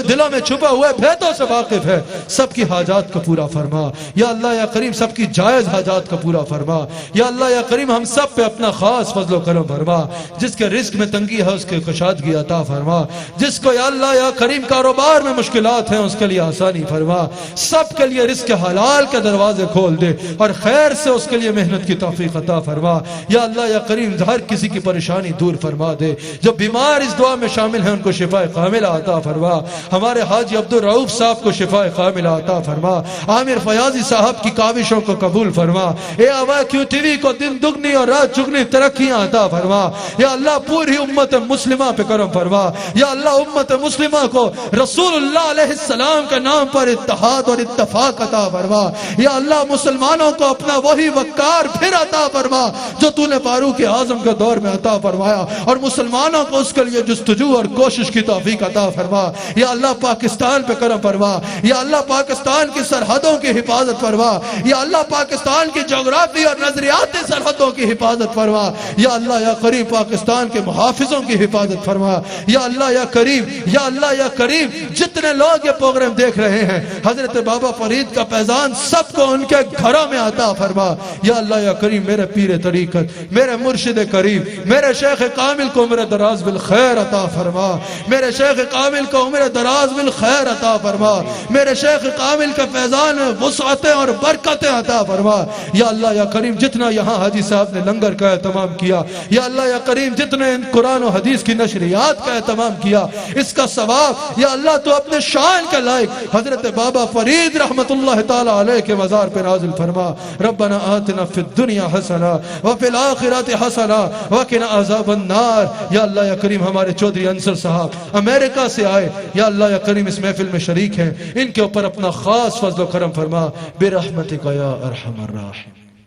دلوں میں چھپا ہوئے بھیدوں سے واقف ہے، سب کی حاجات کو پورا فرما. یا اللہ یا کریم سب کی جائز حاجات کو پورا فرما. یا اللہ یا کریم ہم سب پہ اپنا خاص فضل و کرم فرما. جس کے رزق میں تنگی ہے اس کے کشادگی عطا فرما. جس کو یا اللہ یا کریم کاروبار میں مشکلات ہیں اس کے لیے آسانی فرما. سب کے لیے رزق حلال کے دروازے کھول دے اور خیر سے اس کے لیے محنت کی توفیق عطا فرما. یا اللہ یا کریم ہر کسی کی پریشانی دور فرما دے. جو بیمار اس دعا میں شامل ہیں ان کو شفا کاملہ عطا فرما. ہمارے حاجی عبدالرؤوف صاحب کو شفا کاملہ عطا فرما. عامر فیاضی صاحب کی کاوشوں کو قبول فرما. اے آوا کیو ٹی وی کو دن دگنی اور رات چگنی ترقیاں عطا فرما. یا اللہ پوری امت مسلمہ پہ کرم فرما. یا اللہ امت مسلمہ کو رسول اللہ علیہ السلام کے نام پر اتحاد اور اتفاق عطا فرما. یا اللہ مسلمانوں کو اپنا وہی وقار پھر عطا فرما جو تو نے فاروق اعظم کے دور میں عطا فرمایا, اور مسلمانوں کو اس کے لیے جستجو اور کوشش کی توفیق عطا فرما. یا اللہ پاکستان پہ کرم فرما. یا اللہ پاکستان کی سرحدوں کی حفاظت فرما. یا اللہ پاکستان کی جغرافی اور نظریاتی سرحدوں کی حفاظت فرما. یا اللہ یا کریم پاکستان کے محافظوں کی حفاظت فرما. یا اللہ یا کریم, یا اللہ یا کریم جتنے لوگ یہ پروگرام دیکھ رہے ہیں حضرت بابا فرید کا فیضان سب کو ان کے گھروں میں عطا فرما. یا اللہ یا کریم میرے پیر طریقت, میرے مرشد کریم, میرے شیخ کامل کو عمر دراز بالخیر عطا فرما. میرے شیخ کامل کو عمر دراز بالخیر عطا فرما. میرے شیخ کامل کے فیضان میں وسعتیں اور برکتیں عطا فرما. یا اللہ یا کریم جتنا یہاں حاجی صاحب نے لنگر کا اہتمام کیا, یا اللہ یا کریم جتنے ان قرآن و حدیث کی نشریات کا اہتمام کیا, اس کا ثواب یا اللہ تو اپنے شان کے لائق حضرت بابا فرید رحمت اللہ تعالی علیہ کے مزار پہ نازل فرما. ربنا آتنا فی الدنیا حسنہ وفی الآخرات حسنہ وقنا عذاب النار. یا اللہ یا کریم ہمارے چودھری انصر صاحب امریکہ سے آئے, یا اللہ یا کریم اس محفل میں شریک ہیں, ان کے اوپر اپنا خاص فضل و کرم فرما برحمتک یا ارحم الراحمین.